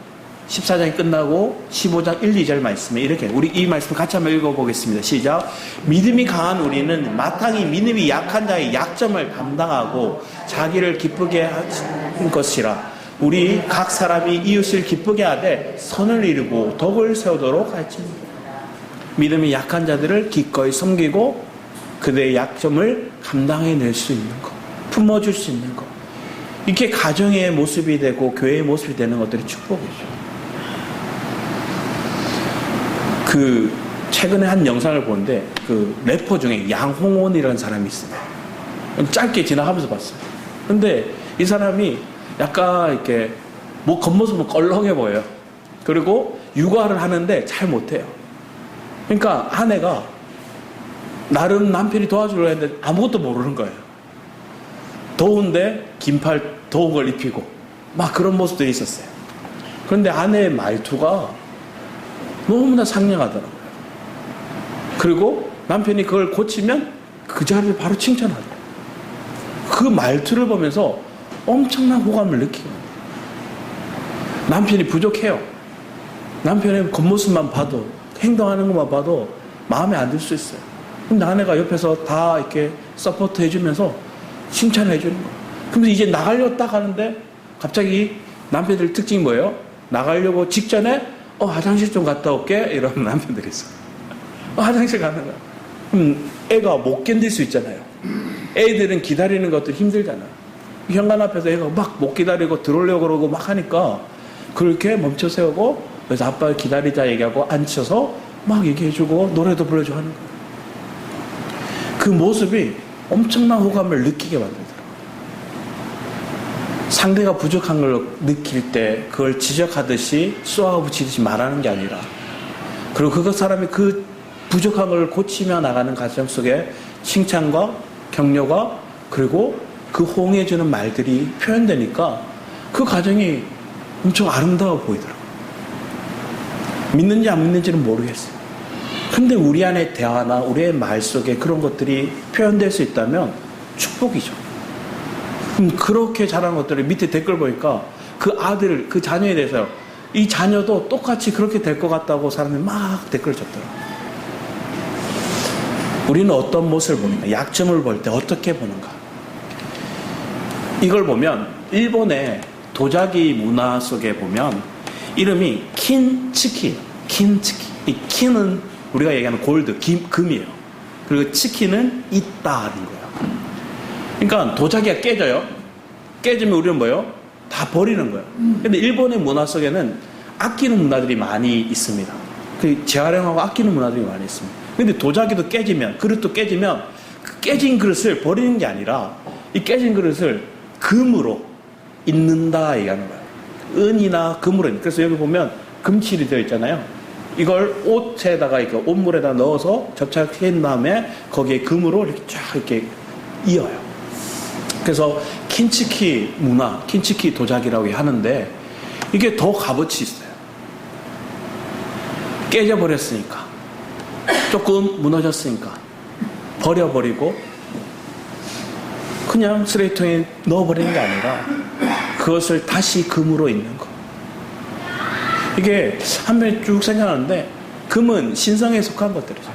14장이 끝나고 15장 1, 2절 말씀에 이렇게, 우리 이 말씀 같이 한번 읽어보겠습니다. 시작. 믿음이 강한 우리는 마땅히 믿음이 약한 자의 약점을 감당하고 자기를 기쁘게 하는 것이라. 우리 각 사람이 이웃을 기쁘게 하되 선을 이루고 덕을 세우도록 할지니라. 믿음이 약한 자들을 기꺼이 섬기고 그들의 약점을 감당해낼 수 있는 것, 품어줄 수 있는 것, 이렇게 가정의 모습이 되고 교회의 모습이 되는 것들이 축복이죠. 최근에 한 영상을 보는데 래퍼 중에 양홍원이라는 사람이 있어요. 짧게 지나가면서 봤어요. 근데 이 사람이 약간 이렇게 겉모습은 껄렁해 보여요. 그리고 육아를 하는데 잘 못해요. 그러니까 아내가 나름 남편이 도와주려 했는데 아무것도 모르는 거예요. 더운데 긴팔 더운 걸 입히고 막 그런 모습들이 있었어요. 그런데 아내의 말투가 너무나 상냥하더라고요. 그리고 남편이 그걸 고치면 그 자리를 바로 칭찬하더라고요. 그 말투를 보면서 엄청난 호감을 느끼고, 남편이 부족해요. 남편의 겉모습만 봐도, 행동하는 것만 봐도 마음에 안 들 수 있어요. 근데 아내가 옆에서 다 이렇게 서포트 해주면서 칭찬을 해주는 거예요. 그러면서 이제 나가려고 딱 하는데 갑자기 남편들 특징이 뭐예요? 나가려고 직전에 화장실 좀 갔다 올게 이러는 남편들이 있어요. 화장실 가는 거야. 그럼 애가 못 견딜 수 있잖아요. 애들은 기다리는 것도 힘들잖아요. 현관 앞에서 애가 막 못 기다리고 들어오려고 그러고 막 하니까 그렇게 멈춰 세우고, 그래서 아빠 기다리자 얘기하고 앉혀서 막 얘기해주고 노래도 불러주고 하는 거예요. 그 모습이 엄청난 호감을 느끼게 만들더라고요. 상대가 부족한 걸 느낄 때 그걸 지적하듯이 쏘아 붙이듯이 말하는 게 아니라, 그리고 그 사람이 그 부족한 걸 고치며 나가는 과정 속에 칭찬과 격려가, 그리고 그 호응해주는 말들이 표현되니까 그 과정이 엄청 아름다워 보이더라고요. 믿는지 안 믿는지는 모르겠어요. 근데 우리 안의 대화나 우리의 말 속에 그런 것들이 표현될 수 있다면 축복이죠. 그렇게 자란 것들을 밑에 댓글 보니까 그 아들, 그 자녀에 대해서 이 자녀도 똑같이 그렇게 될 것 같다고 사람들이 막 댓글을 줬더라고요. 우리는 어떤 모습을 보는가? 약점을 볼 때 어떻게 보는가? 이걸 보면 일본의 도자기 문화 속에 보면 이름이 킨츠키. 이 킨은 우리가 얘기하는 골드, 금이에요. 그리고 치키는 있다는 거예요. 그러니까 도자기가 깨져요. 깨지면 우리는 뭐예요? 다 버리는 거예요. 근데 일본의 문화 속에는 아끼는 문화들이 많이 있습니다. 재활용하고 아끼는 문화들이 많이 있습니다. 근데 도자기도 깨지면, 그릇도 깨지면 그 깨진 그릇을 버리는 게 아니라 이 깨진 그릇을 금으로 잇는다 얘기하는 거예요. 은이나 금으로. 그래서 여기 보면 금칠이 되어 있잖아요. 이걸 옷에다가 이렇게 옷물에다 넣어서 접착한 다음에 거기에 금으로 이렇게 쫙 이렇게 이어요. 그래서 킨츠키 문화, 킨츠키 도자기라고 하는데 이게 더 값어치 있어요. 깨져버렸으니까, 조금 무너졌으니까 버려버리고 그냥 쓰레기통에 넣어버리는 게 아니라 그것을 다시 금으로 잇는 거. 이게 한번 쭉 생각하는데 금은 신성에 속한 것들이죠.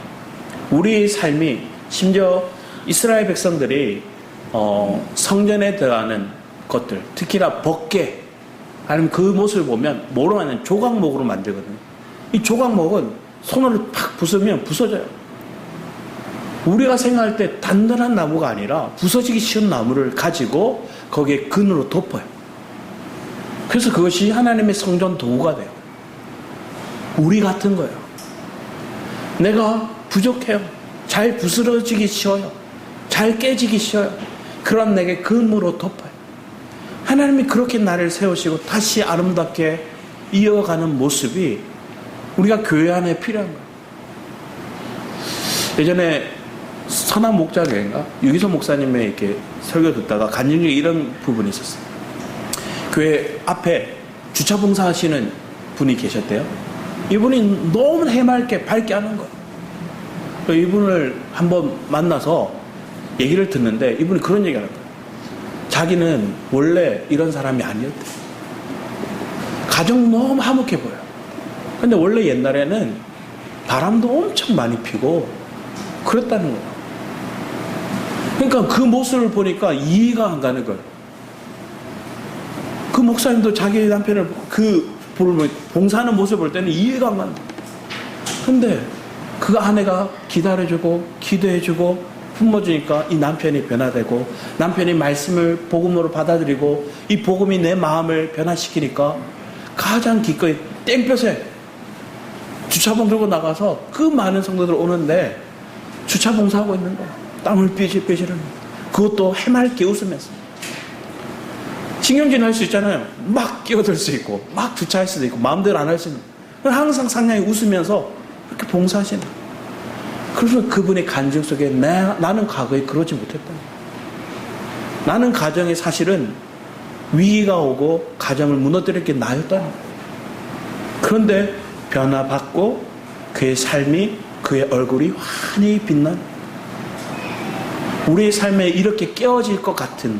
우리 삶이, 심지어 이스라엘 백성들이 성전에 들어가는 것들, 특히나 법궤, 아니면 그 모습을 보면 뭐로 하는 조각목으로 만들거든요. 이 조각목은 손으로 팍 부수면 부서져요. 우리가 생각할 때 단단한 나무가 아니라 부서지기 쉬운 나무를 가지고 거기에 근으로 덮어요. 그래서 그것이 하나님의 성전 도구가 돼요. 우리 같은 거예요. 내가 부족해요. 잘 부스러지기 쉬워요. 잘 깨지기 쉬워요. 그런 내게 금으로 덮어요. 하나님이 그렇게 나를 세우시고 다시 아름답게 이어가는 모습이 우리가 교회 안에 필요한 거예요. 예전에 선한 목자교회인가? 유기소 목사님의 이렇게 설교 듣다가 간증 중에 이런 부분이 있었어요. 교회 앞에 주차 봉사하시는 분이 계셨대요. 이분이 너무 해맑게 밝게 하는 거예요. 이분을 한번 만나서 얘기를 듣는데 이분이 그런 얘기를 하는 거예요. 자기는 원래 이런 사람이 아니었대. 가정 너무 화목해 보여요. 근데 원래 옛날에는 바람도 엄청 많이 피고 그랬다는 거예요. 그러니까 그 모습을 보니까 이해가 안 가는 거예요. 그 목사님도 자기 남편을 봉사하는 모습을 볼 때는 이해가 안 가는 거예요. 근데 그 아내가 기다려주고 기도해주고 품어주니까 이 남편이 변화되고 남편이 말씀을 복음으로 받아들이고 이 복음이 내 마음을 변화시키니까 가장 기꺼이 땡볕에 주차봉 들고 나가서 그 많은 성도들 오는데 주차봉사하고 있는 거야. 땀을 삐질삐질 하는 거야. 그것도 해맑게 웃으면서. 신경질 할 수 있잖아요. 막 끼어들 수 있고 막 주차할 수도 있고 마음대로 안 할 수 있는 거야. 항상 상냥히 웃으면서 그렇게 봉사하시는 거야. 그래서 그분의 간증 속에 나는 과거에 그러지 못했다. 나는 가정에 사실은 위기가 오고 가정을 무너뜨릴 게 나였다는 거예요. 그런데 변화받고 그의 삶이 그의 얼굴이 환히 빛난 우리의 삶에 이렇게 깨어질 것 같은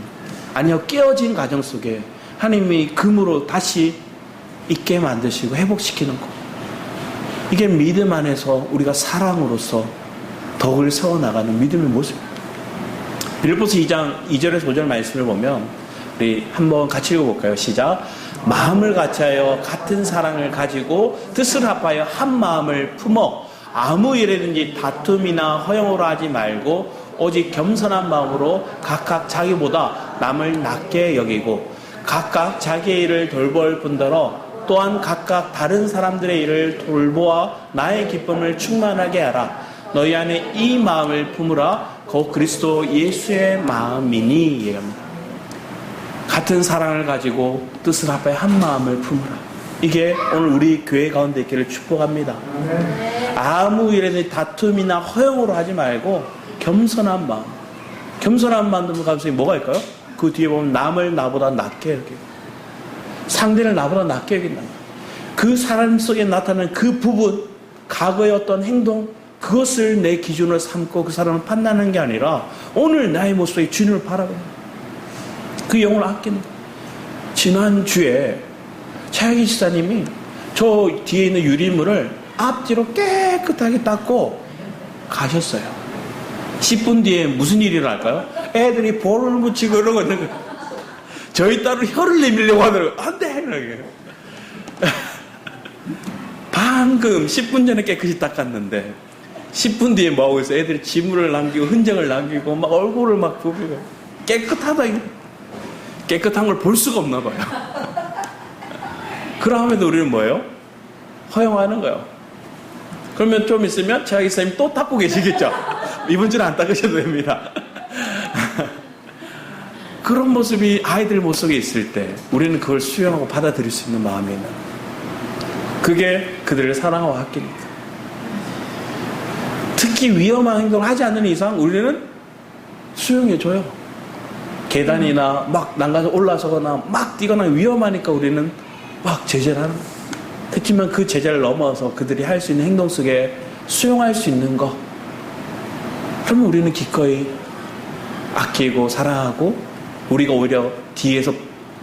아니요 깨어진 가정 속에 하나님이 금으로 다시 있게 만드시고 회복시키는 것 이게 믿음 안에서 우리가 사랑으로서 덕을 세워나가는 믿음의 모습입니다. 빌립보서 2장 2절에서 5절 말씀을 보면 우리 한번 같이 읽어볼까요? 시작. 마음을 같이하여 같은 사랑을 가지고 뜻을 합하여 한 마음을 품어 아무 일에든지 다툼이나 허영으로 하지 말고 오직 겸손한 마음으로 각각 자기보다 남을 낮게 여기고 각각 자기의 일을 돌볼 뿐더러 또한 각각 다른 사람들의 일을 돌보아 나의 기쁨을 충만하게 하라. 너희 안에 이 마음을 품으라. 곧 그리스도 예수의 마음이니 얘기합니다. 같은 사랑을 가지고 뜻을 합하여 한 마음을 품으라. 이게 오늘 우리 교회 가운데 있기를 축복합니다. 아무 일에는 다툼이나 허영으로 하지 말고 겸손한 마음. 겸손한 마음 감성이 뭐가 있을까요? 그 뒤에 보면 남을 나보다 낮게 여기고 상대를 나보다 낮게 여긴다. 그 사람 속에 나타나는 그 부분, 과거의 어떤 행동, 그것을 내 기준으로 삼고 그 사람을 판단하는 게 아니라 오늘 나의 모습에 주님을 바라보는 그 영을 아끼는 거예요. 지난주에 차영희 지사님이 저 뒤에 있는 유리물을 앞뒤로 깨끗하게 닦고 가셨어요. 10분 뒤에 무슨 일이 일어날까요? 애들이 볼을 묻히고 이러고 있는 거예요. 저희 딸은 혀를 내밀려고 하더라고요. 안 돼! 이러게. 방금 10분 전에 깨끗이 닦았는데 10분 뒤에 뭐하고 있어요? 애들이 지물을 남기고 흔적을 남기고 막 얼굴을 막 부비고 깨끗하다. 깨끗한 걸 볼 수가 없나 봐요. 그러면도 우리는 뭐예요? 허용하는 거예요. 그러면 좀 있으면 최하기 선생님 또 닦고 계시겠죠? 이번 주는 안 닦으셔도 됩니다. 그런 모습이 아이들 모습에 있을 때 우리는 그걸 수용하고 받아들일 수 있는 마음이 있는 그게 그들을 사랑하고 아낍니다. 특히 위험한 행동을 하지 않는 이상 우리는 수용해줘요. 계단이나 막 난간에서 올라서거나 막 뛰거나 위험하니까 우리는 막 제재를 하는 거예요. 그렇지만 그 제재를 넘어서 그들이 할 수 있는 행동 속에 수용할 수 있는 거 그러면 우리는 기꺼이 아끼고 사랑하고 우리가 오히려 뒤에서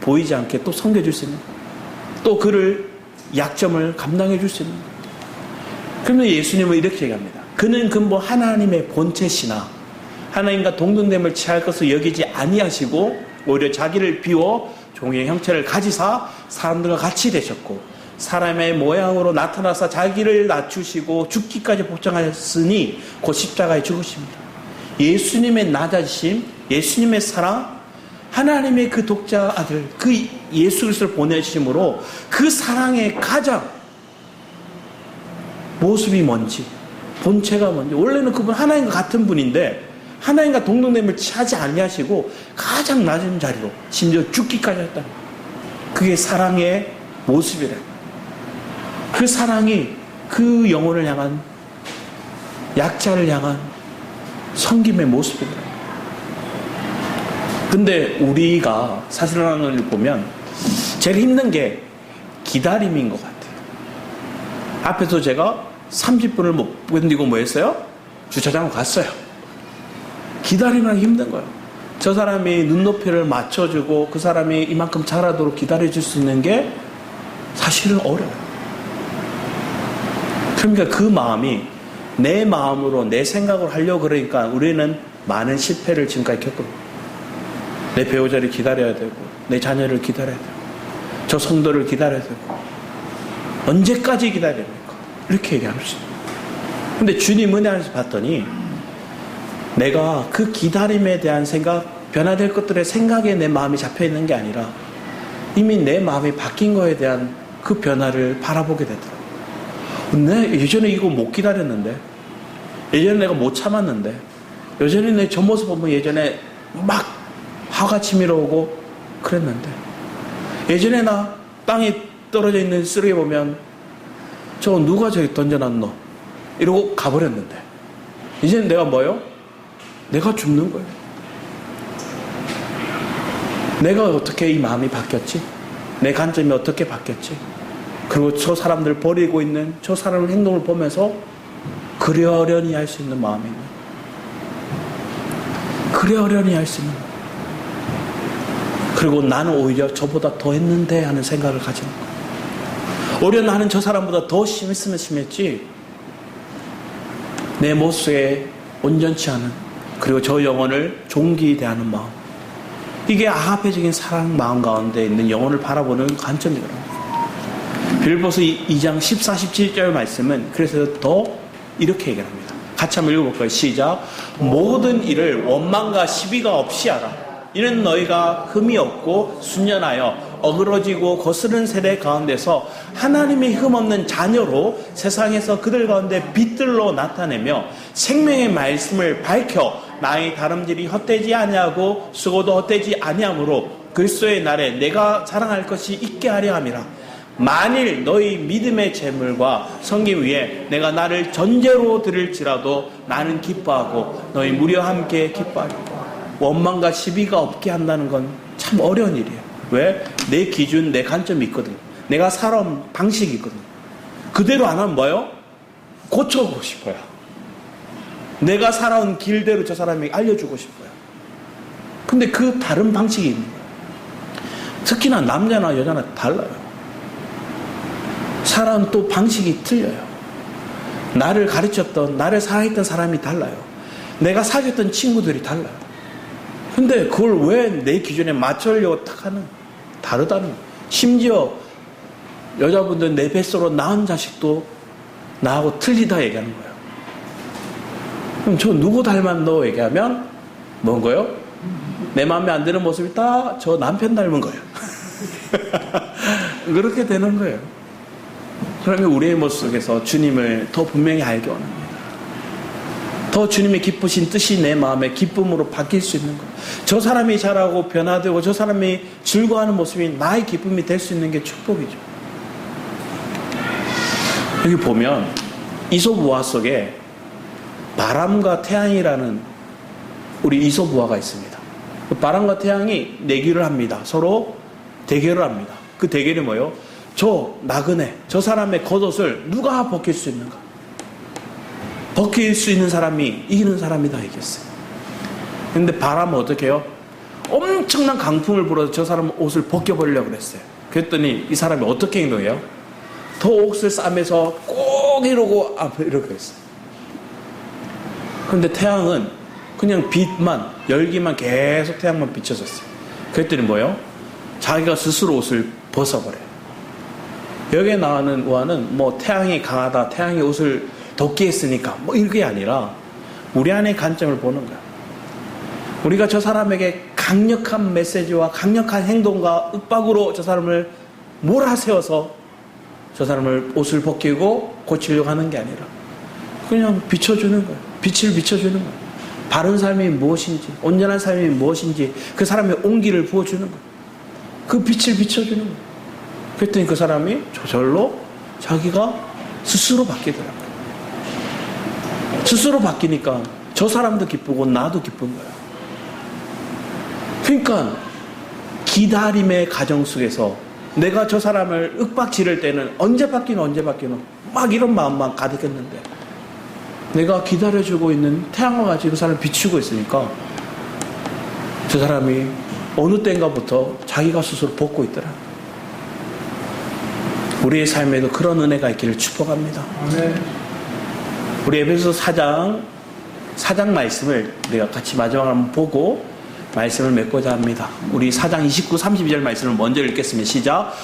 보이지 않게 또 섬겨줄 수 있는 또 그를 약점을 감당해 줄 수 있는 거예요. 그러면 예수님은 이렇게 얘기합니다. 그는 근본 하나님의 본체시나 하나님과 동등됨을 취할 것을 여기지 아니하시고 오히려 자기를 비워 종의 형체를 가지사 사람들과 같이 되셨고 사람의 모양으로 나타나서 자기를 낮추시고 죽기까지 복종하였으니 곧 십자가에 죽으십니다. 예수님의 낮아지심, 예수님의 사랑, 하나님의 그 독자 아들, 그 예수 그리스도를 보내심으로 그 사랑의 가장 모습이 뭔지, 본체가 뭔지. 원래는 그분 하나님과 같은 분인데 하나님과 동등됨을 취하지 아니하시고 가장 낮은 자리로 심지어 죽기까지 했다. 그게 사랑의 모습이래. 그 사랑이 그 영혼을 향한, 약자를 향한 섬김의 모습이더라. 근데 우리가 사실을 보면 제일 힘든 게 기다림인 것 같아요. 앞에서 제가 30분을 못 견디고 뭐 했어요? 주차장으로 갔어요. 기다리면 힘든 거예요. 저 사람이 눈높이를 맞춰주고 그 사람이 이만큼 잘하도록 기다려줄 수 있는 게 사실은 어려워요. 그러니까 그 마음이 내 마음으로 내 생각으로 하려고 그러니까 우리는 많은 실패를 지금까지 겪었고, 내 배우자를 기다려야 되고 내 자녀를 기다려야 되고 저 성도를 기다려야 되고 언제까지 기다려야 됩니까? 이렇게 얘기하는 거죠. 근데 주님 은혜 안에서 봤더니 내가 그 기다림에 대한 생각, 변화될 것들의 생각에 내 마음이 잡혀있는 게 아니라 이미 내 마음이 바뀐 거에 대한 그 변화를 바라보게 되더라고요. 내 예전에 이거 못 기다렸는데, 예전에 내가 못 참았는데, 예전에 내 저 모습 보면 예전에 막 화가 치밀어 오고 그랬는데, 예전에 나 땅에 떨어져 있는 쓰레기 보면 저 누가 저기 던져놨노? 이러고 가버렸는데, 이제는 내가 뭐요? 내가 죽는 거예요. 내가 어떻게 이 마음이 바뀌었지? 내 관점이 어떻게 바뀌었지? 그리고 저 사람들 버리고 있는 저 사람의 행동을 보면서 그러려니 할 수 있는 마음이 있는, 그러려니 할 수 있는, 그리고 나는 오히려 저보다 더 했는데 하는 생각을 가지는 거예요. 오히려 나는 저 사람보다 더 심했으면 심했지, 내 모습에 온전치 않은, 그리고 저 영혼을 존귀히 대하는 마음, 이게 아가페적인 사랑 마음 가운데 있는 영혼을 바라보는 관점이더라고요. 빌립보서 2장 14, 17절 말씀은 그래서 더 이렇게 얘기합니다. 같이 한번 읽어볼까요? 시작. 모든 일을 원망과 시비가 없이 하라. 이는 너희가 흠이 없고 순연하여 어그러지고 거스른 세대 가운데서 하나님의 흠없는 자녀로 세상에서 그들 가운데 빛들로 나타내며 생명의 말씀을 밝혀 나의 다름질이 헛되지 아니하고 수고도 헛되지 아니하므로 그리스도의 날에 내가 자랑할 것이 있게 하려 함이라. 만일 너희 믿음의 재물과 섬김 위에 내가 나를 전제로 드릴지라도 나는 기뻐하고 너희 무려 함께 기뻐하리라. 원망과 시비가 없게 한다는 건 참 어려운 일이에요. 왜? 내 기준, 내 관점이 있거든. 내가 살아온 방식이 있거든. 그대로 안 하면 뭐예요? 고쳐보고 싶어요. 내가 살아온 길대로 저 사람에게 알려주고 싶어요. 근데 그 다른 방식이 있는 거예요. 특히나 남자나 여자나 달라요. 살아온 또 방식이 틀려요. 나를 가르쳤던, 나를 사랑했던 사람이 달라요. 내가 사귀었던 친구들이 달라요. 근데 그걸 왜 내 기준에 맞추려고 딱 하는, 다르다는 거예요. 심지어 여자분들 내 뱃속으로 낳은 자식도 나하고 틀리다 얘기하는 거예요. 그럼 저 누구 닮았노 얘기하면 뭔 거예요? 내 마음에 안 드는 모습이 다 저 남편 닮은 거예요. 그렇게 되는 거예요. 그러면 우리의 모습 속에서 주님을 더 분명히 알게 원합니다. 더 주님의 기쁘신 뜻이 내 마음의 기쁨으로 바뀔 수 있는 거예요. 저 사람이 잘하고 변화되고 저 사람이 즐거워하는 모습이 나의 기쁨이 될 수 있는 게 축복이죠. 여기 보면 이솝우화 속에 바람과 태양이라는 우리 이솝우화가 있습니다. 바람과 태양이 내기를 합니다. 서로 대결을 합니다. 그 대결이 뭐예요? 저 나그네, 저 사람의 겉옷을 누가 벗길 수 있는가? 벗길 수 있는 사람이 이기는 사람이다 이겼어요. 근데 바람은 어떻게 해요? 엄청난 강풍을 불어서 저 사람 옷을 벗겨버리려고 그랬어요. 그랬더니 이 사람이 어떻게 행동해요? 더 옷을 싸매서 꼭 이러고 앞에 이렇게 했어요. 근데 태양은 그냥 빛만, 열기만 계속 태양만 비춰줬어요. 그랬더니 뭐예요? 자기가 스스로 옷을 벗어버려요. 여기에 나오는 우화는 뭐 태양이 강하다, 태양이 옷을 덮게 했으니까 뭐 이게 아니라 우리 안의 관점을 보는 거야. 우리가 저 사람에게 강력한 메시지와 강력한 행동과 윽박으로 저 사람을 몰아세워서 저 사람을 옷을 벗기고 고치려고 하는 게 아니라 그냥 비춰주는 거예요. 빛을 비춰주는 거예요. 바른 삶이 무엇인지, 온전한 삶이 무엇인지 그 사람의 온기를 부어주는 거예요. 그 빛을 비춰주는 거예요. 그랬더니 그 사람이 저절로 자기가 스스로 바뀌더라고요. 스스로 바뀌니까 저 사람도 기쁘고 나도 기쁜 거예요. 그러니까 기다림의 과정 속에서 내가 저 사람을 윽박 지를 때는 언제 바뀌노 막 이런 마음만 가득했는데 내가 기다려주고 있는 태양과 같이 그 사람을 비추고 있으니까 저 사람이 어느 때인가부터 자기가 스스로 벗고 있더라. 우리의 삶에도 그런 은혜가 있기를 축복합니다. 우리 에베소서 4장 말씀을 우리가 같이 마지막으로 한번 보고 말씀을 맺고자 합니다. 우리 4장 29, 32절 말씀을 먼저 읽겠습니다. 시작.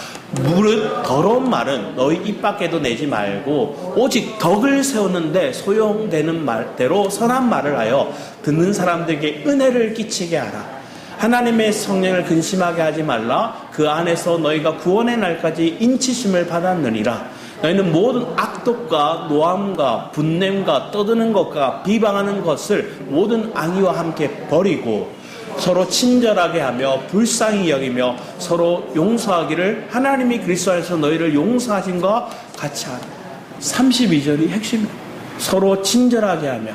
무릇 더러운 말은 너희 입 밖에도 내지 말고 오직 덕을 세우는데 소용되는 말대로 선한 말을 하여 듣는 사람들에게 은혜를 끼치게 하라. 하나님의 성령을 근심하게 하지 말라. 그 안에서 너희가 구원의 날까지 인치심을 받았느니라. 너희는 모든 악독과 노함과 분냄과 떠드는 것과 비방하는 것을 모든 악의와 함께 버리고 서로 친절하게 하며 불쌍히 여기며 서로 용서하기를 하나님이 그리스도 안에서 너희를 용서하신과 같이 하라. 32절이 핵심이에요. 서로 친절하게 하며.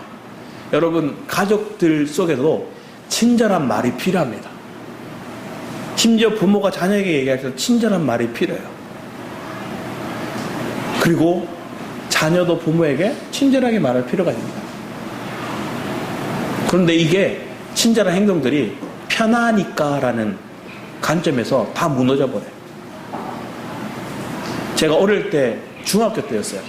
여러분 가족들 속에도 친절한 말이 필요합니다. 심지어 부모가 자녀에게 얘기할 때 친절한 말이 필요해요. 그리고 자녀도 부모에게 친절하게 말할 필요가 있습니다. 그런데 이게 친절한 행동들이 편하니까라는 관점에서 다 무너져 버려요. 제가 어릴 때 중학교 때였어요.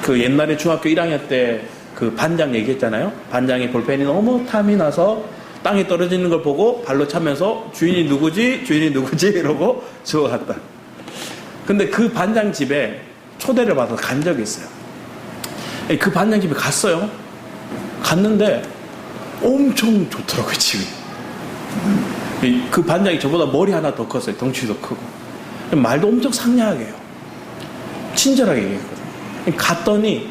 그 옛날에 중학교 1학년 때 그 반장 얘기했잖아요. 반장이 볼펜이 너무 탐이 나서 땅에 떨어지는 걸 보고 발로 차면서 주인이 누구지 이러고 주워갔다. 근데 그 반장 집에 초대를 받아서 간 적이 있어요. 그 반장 집에 갔어요. 갔는데 엄청 좋더라고요, 집이. 그 반장이 저보다 머리 하나 더 컸어요. 덩치도 크고. 말도 엄청 상냥하게 해요. 친절하게 얘기했거든요. 갔더니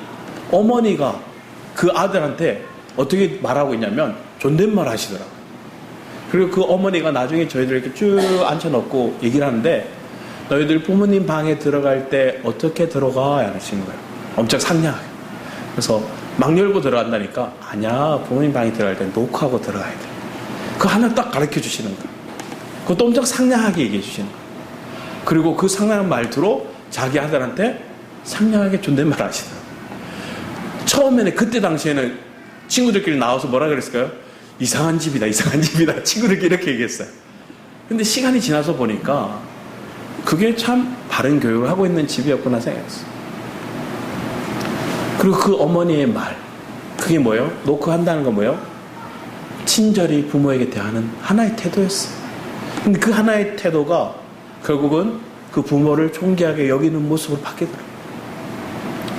어머니가 그 아들한테 어떻게 말하고 있냐면 존댓말 하시더라고요. 그리고 그 어머니가 나중에 저희들 이렇게 쭉 앉혀놓고 얘기를 하는데 너희들 부모님 방에 들어갈 때 어떻게 들어가? 하시는 거예요. 엄청 상냥하게. 그래서 막 열고 들어간다니까 아니야, 부모님 방에 들어갈 때 노크하고 들어가야 돼. 그거 하나 딱 가르쳐 주시는 거예요. 그것도 엄청 상냥하게 얘기해 주시는 거예요. 그리고 그 상냥한 말투로 자기 아들한테 상냥하게 존댓말 하시더라고요. 처음에는 그때 당시에는 친구들끼리 나와서 뭐라 그랬을까요? 이상한 집이다. 친구들끼리 이렇게 얘기했어요. 근데 시간이 지나서 보니까 그게 참 바른 교육을 하고 있는 집이었구나 생각했어요. 그리고 그 어머니의 말, 그게 뭐예요? 노크한다는 건 뭐예요? 친절히 부모에게 대하는 하나의 태도였어요. 근데 그 하나의 태도가 결국은 그 부모를 존귀하게 여기는 모습으로 바뀌더라고요.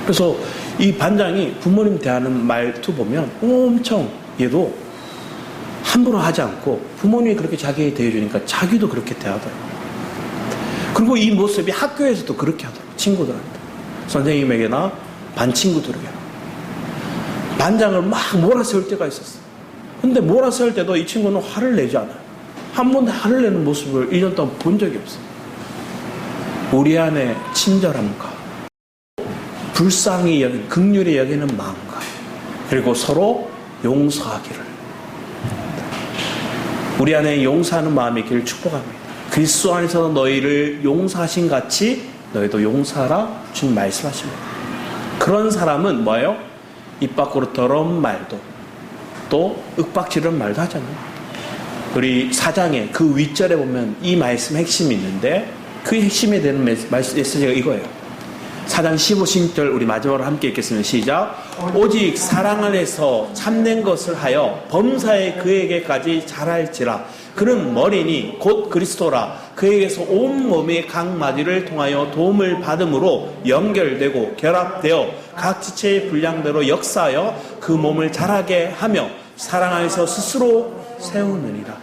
그래서 이 반장이 부모님 대하는 말투 보면 엄청 얘도 함부로 하지 않고 부모님이 그렇게 자기에게 대해주니까 자기도 그렇게 대하더라고요. 그리고 이 모습이 학교에서도 그렇게 하더라고요. 친구들한테. 선생님에게나 반 친구들에게. 반장을 막 몰아세울 때가 있었어요. 근데 몰아세울 때도 이 친구는 화를 내지 않아요. 한 번도 화를 내는 모습을 1년 동안 본 적이 없어요. 우리 안에 친절함과 불쌍히 여기는, 긍휼히 여기는 마음과 그리고 서로 용서하기를, 우리 안에 용서하는 마음이 있기를 축복합니다. 그리스도 안에서 너희를 용서하신 같이 너희도 용서하라 주님 말씀하십니다. 그런 사람은 뭐예요? 입 밖으로 더러운 말도 또 윽박지르는 말도 하잖아요. 우리 4장에 그 윗절에 보면 이 말씀 핵심이 있는데 그 핵심에 대한 메시지가 이거예요. 4장 15, 16절 우리 마지막으로 함께 읽겠습니다. 시작. 오직 사랑 안에서 참된 것을 하여 범사에 그에게까지 자랄지라. 그는 머리니 곧 그리스도라. 그에게서 온 몸의 각 마디를 통하여 도움을 받음으로 연결되고 결합되어 각 지체의 분량대로 역사하여 그 몸을 자라게 하며 사랑 안에서 스스로 세우느니라.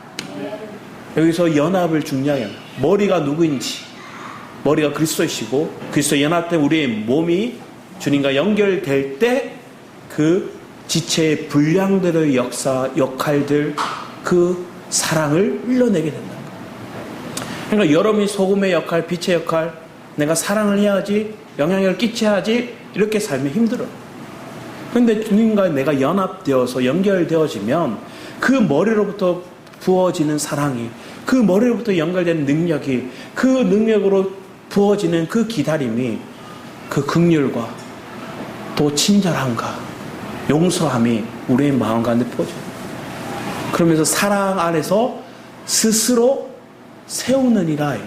여기서 연합을 중요하게 합니다. 머리가 누구인지, 머리가 그리스도이시고 그리스도 연합된 우리의 몸이 주님과 연결될 때 그 지체의 분량들의 역할들, 그 사랑을 흘러내게 된다는 거예요. 그러니까 여러분이 소금의 역할, 빛의 역할, 내가 사랑을 해야지, 영향력을 끼쳐야지, 이렇게 살면 힘들어요. 그런데 주님과 내가 연합되어서 연결되어지면 그 머리로부터 부어지는 사랑이, 그 머리로부터 연결되는 능력이, 그 능력으로 부어지는 그 기다림이, 그 긍휼과 또 친절함과 용서함이 우리의 마음 가운데 부어져요. 그러면서 사랑 안에서 스스로 세우느니라.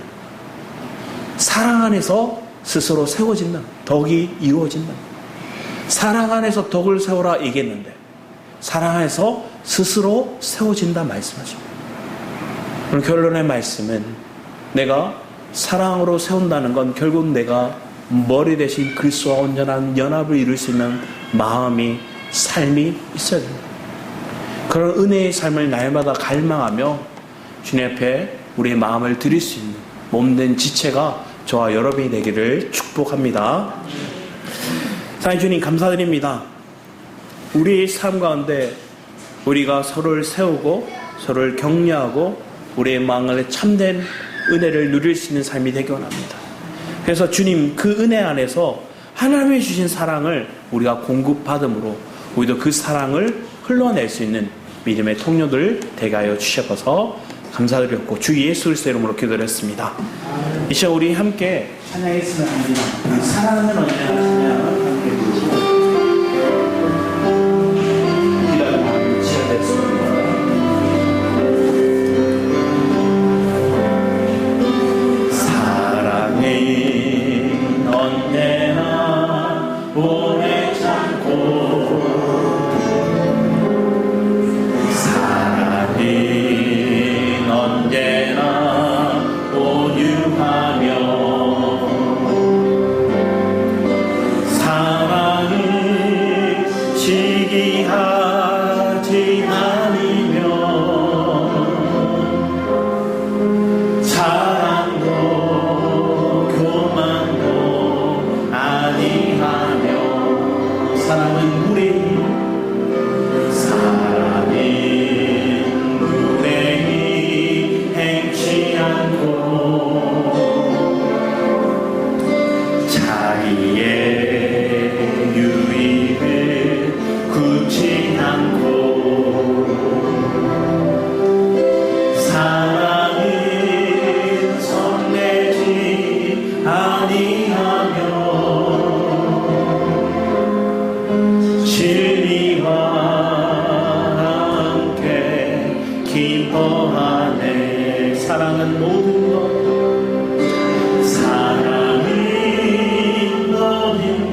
사랑 안에서 스스로 세워진다. 덕이 이루어진다. 사랑 안에서 덕을 세우라 얘기했는데 사랑 안에서 스스로 세워진다 말씀하십니다. 오늘 결론의 말씀은 내가 사랑으로 세운다는 건 결국 내가 머리 대신 그리스도와 온전한 연합을 이룰 수 있는 마음이, 삶이 있어야 됩니다. 그런 은혜의 삶을 날마다 갈망하며 주님 앞에 우리의 마음을 드릴 수 있는 몸된 지체가 저와 여러분이 되기를 축복합니다. 사랑하는 주님 감사드립니다. 우리의 삶 가운데 우리가 서로를 세우고 서로를 격려하고 우리의 마음 가운데 참된 은혜를 누릴 수 있는 삶이 되기 원합니다. 그래서 주님 그 은혜 안에서 하나님이 주신 사랑을 우리가 공급받음으로 우리도 그 사랑을 흘러낼 수 있는 믿음의 통로들 되게 하여 주셔서 감사드렸고 주 예수 그리스도의 이름으로 기도했습니다. 이 시간 우리 함께 찬양했으면 합니다. 사랑은 언제나 찬양을 함께 부르시고 기다림을 시작했습니다. 사랑은 언제나 오래 참고 언제나 온유하며 사랑은 시기하지 않으며 자랑도 교만도 아니하며 사랑은 우리 사랑은 모든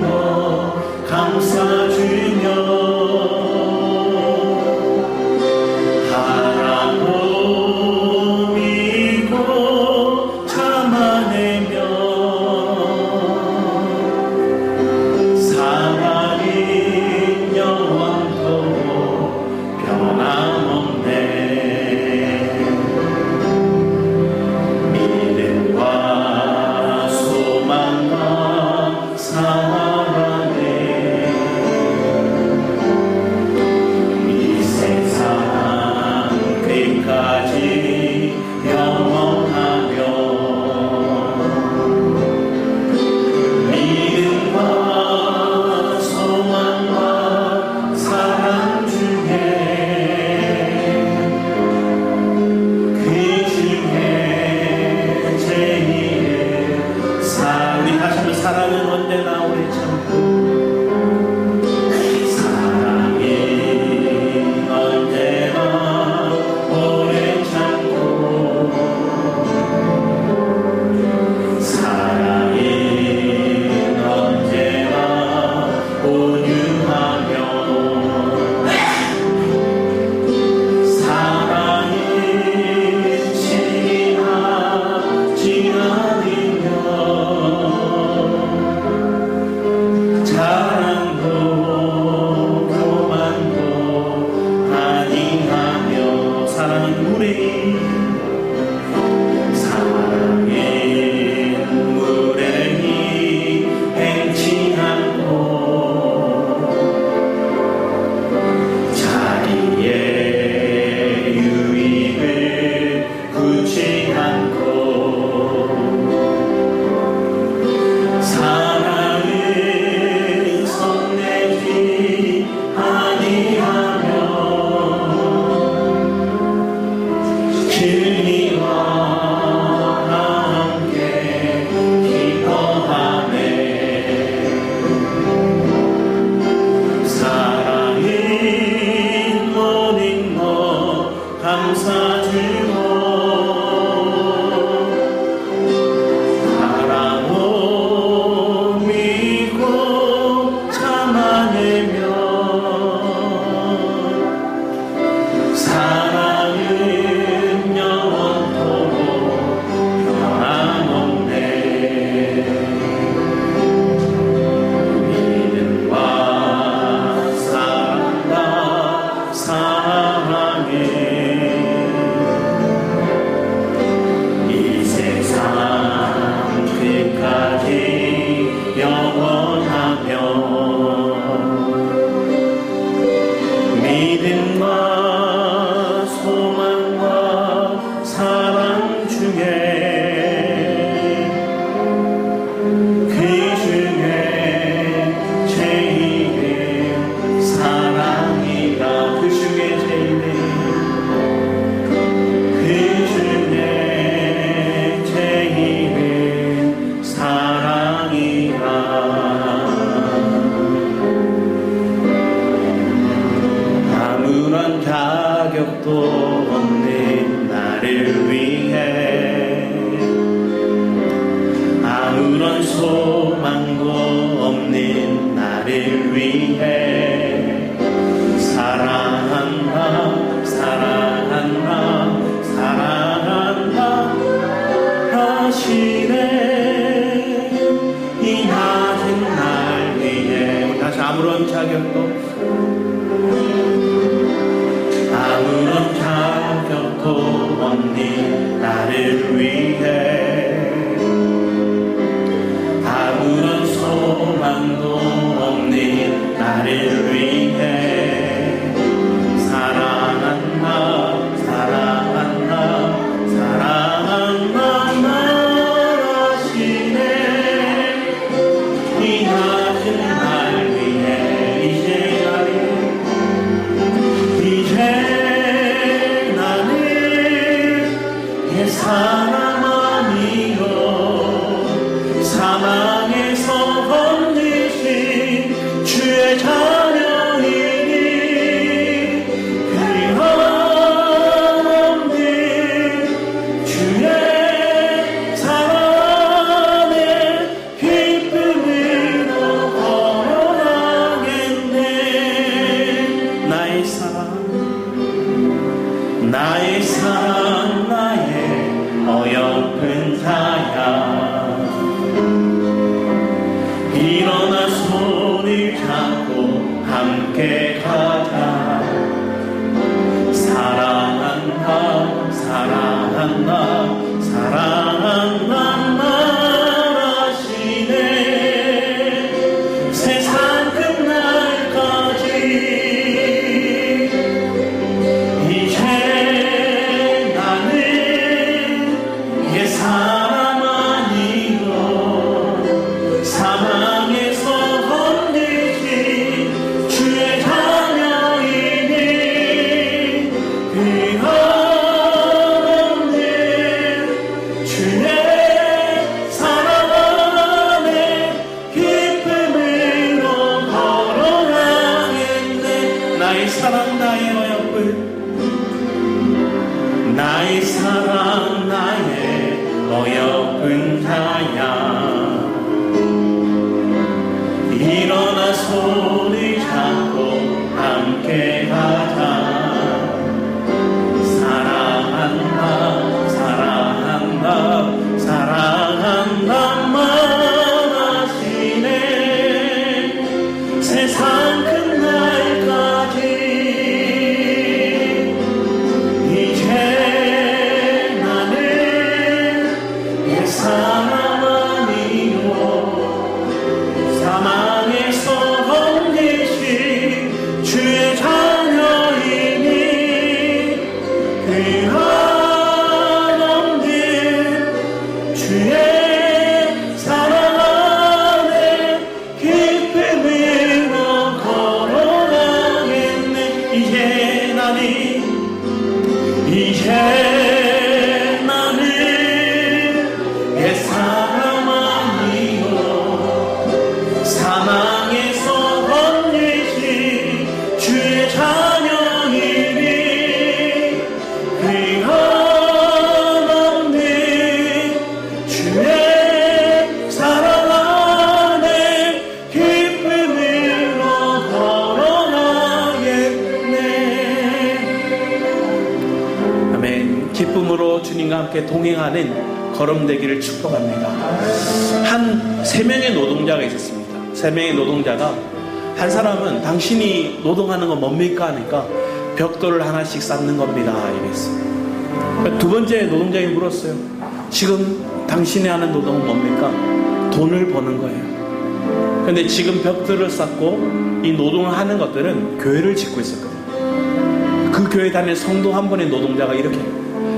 것 감싸주며 바라보 믿고 참아내며 사랑은 영원토록 변함없네. 믿음과 소망과 사랑에 이 세상 끝까지 영원하며 믿음과 소망과 사랑 중에 그 중에 제일 우리 다시 한번 사랑은 언제나 오래 참고 사랑은 언제나 오래 참고 사랑은 언제나 온유하며 사랑은 시기하지 않으며 아무런 소망도 없는 나를 위해 사랑한다 사랑한다 사랑한다 하시네. 이 낮은 날 위해 다시 아무런 자격도 아무런 자격도 없는 나를 위해 아무런 소망도 없는 나를 위해 사랑한다 사랑한다 사랑한다 말하시네. 이 낮은 날 위해 이제 나는 사람 아니요 사망에서 건지신 주의 자녀이니 그리하옵는 주의 사랑의 기쁨으로 걸어가겠네. 나의 사랑 나의 어여쁜 자야 일어나 손을 잡고 함께 가자. 사랑한다 사랑한다 사랑한다 말하시네. 세상 끝날까지 이제 사람 아니고 사망에서 건지신 주의 자녀이니 그하옵는 주의 사랑 안에 기쁨으로 걸어가겠네. 나의 사랑 나의 어여쁜 나의 사랑 나의 어여쁜 자야 일어나 손을 잡고 함께 가자. 사랑한다 사랑한다 사랑한다 말하시네. 세상 끝날까지 이제 나는 사람 아니요 사망에서 건지신 주의 자녀이니 그하옵는 주의 사랑 안에 기쁨으로 걸어가겠네. 이제 나는 옛사람 아니요 사망에서 건지신 주의 자녀이니 그하옵는 주의 사랑 안에 기쁨으로 걸어가겠네. 아멘. 기쁨으로 주님과 함께 동행하는 걸음 되기를 축복합니다. 한 3명의 노동자가 있었습니다. 3명의 노동자가 한 사람은 당신이 노동하는 건 뭡니까? 하니까 벽돌을 하나씩 쌓는 겁니다. 이랬어요. 두 번째 노동자가 물었어요. 지금 당신이 하는 노동은 뭡니까? 돈을 버는 거예요. 그런데 지금 벽돌을 쌓고 이 노동을 하는 것들은 교회를 짓고 있었거든요. 그 교회 다니는 성도 한 분의 노동자가 이렇게 해요.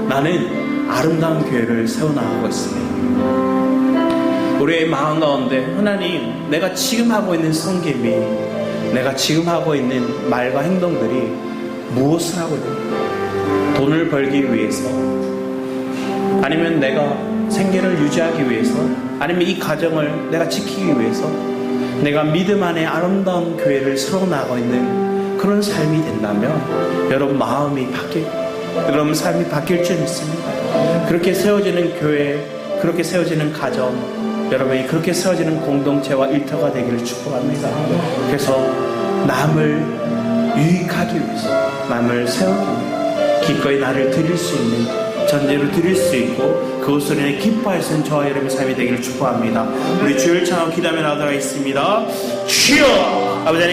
나는 아름다운 교회를 세워나가고 있습니다. 우리의 마음 가운데 하나님, 내가 지금 하고 있는 섬김이, 내가 지금 하고 있는 말과 행동들이 무엇을 하고 있는가? 돈을 벌기 위해서, 아니면 내가 생계를 유지하기 위해서, 아니면 이 가정을 내가 지키기 위해서 내가 믿음 안에 아름다운 교회를 세워나가고 있는 그런 삶이 된다면 여러분 여러분 삶이 바뀔 줄 믿습니다. 그렇게 세워지는 교회, 그렇게 세워지는 가정, 여러분이 그렇게 세워지는 공동체와 일터가 되기를 축복합니다. 그래서 남을 유익하기 위해서, 남을 세우기 위해 기꺼이 나를 드릴 수 있는, 전제로 드릴 수 있고 그것으로 인해 기뻐할 수 있는 저와 여러분의 삶이 되기를 축복합니다. 우리 주일 찬양 기도하며 나아가겠습니다. 주여! 아버지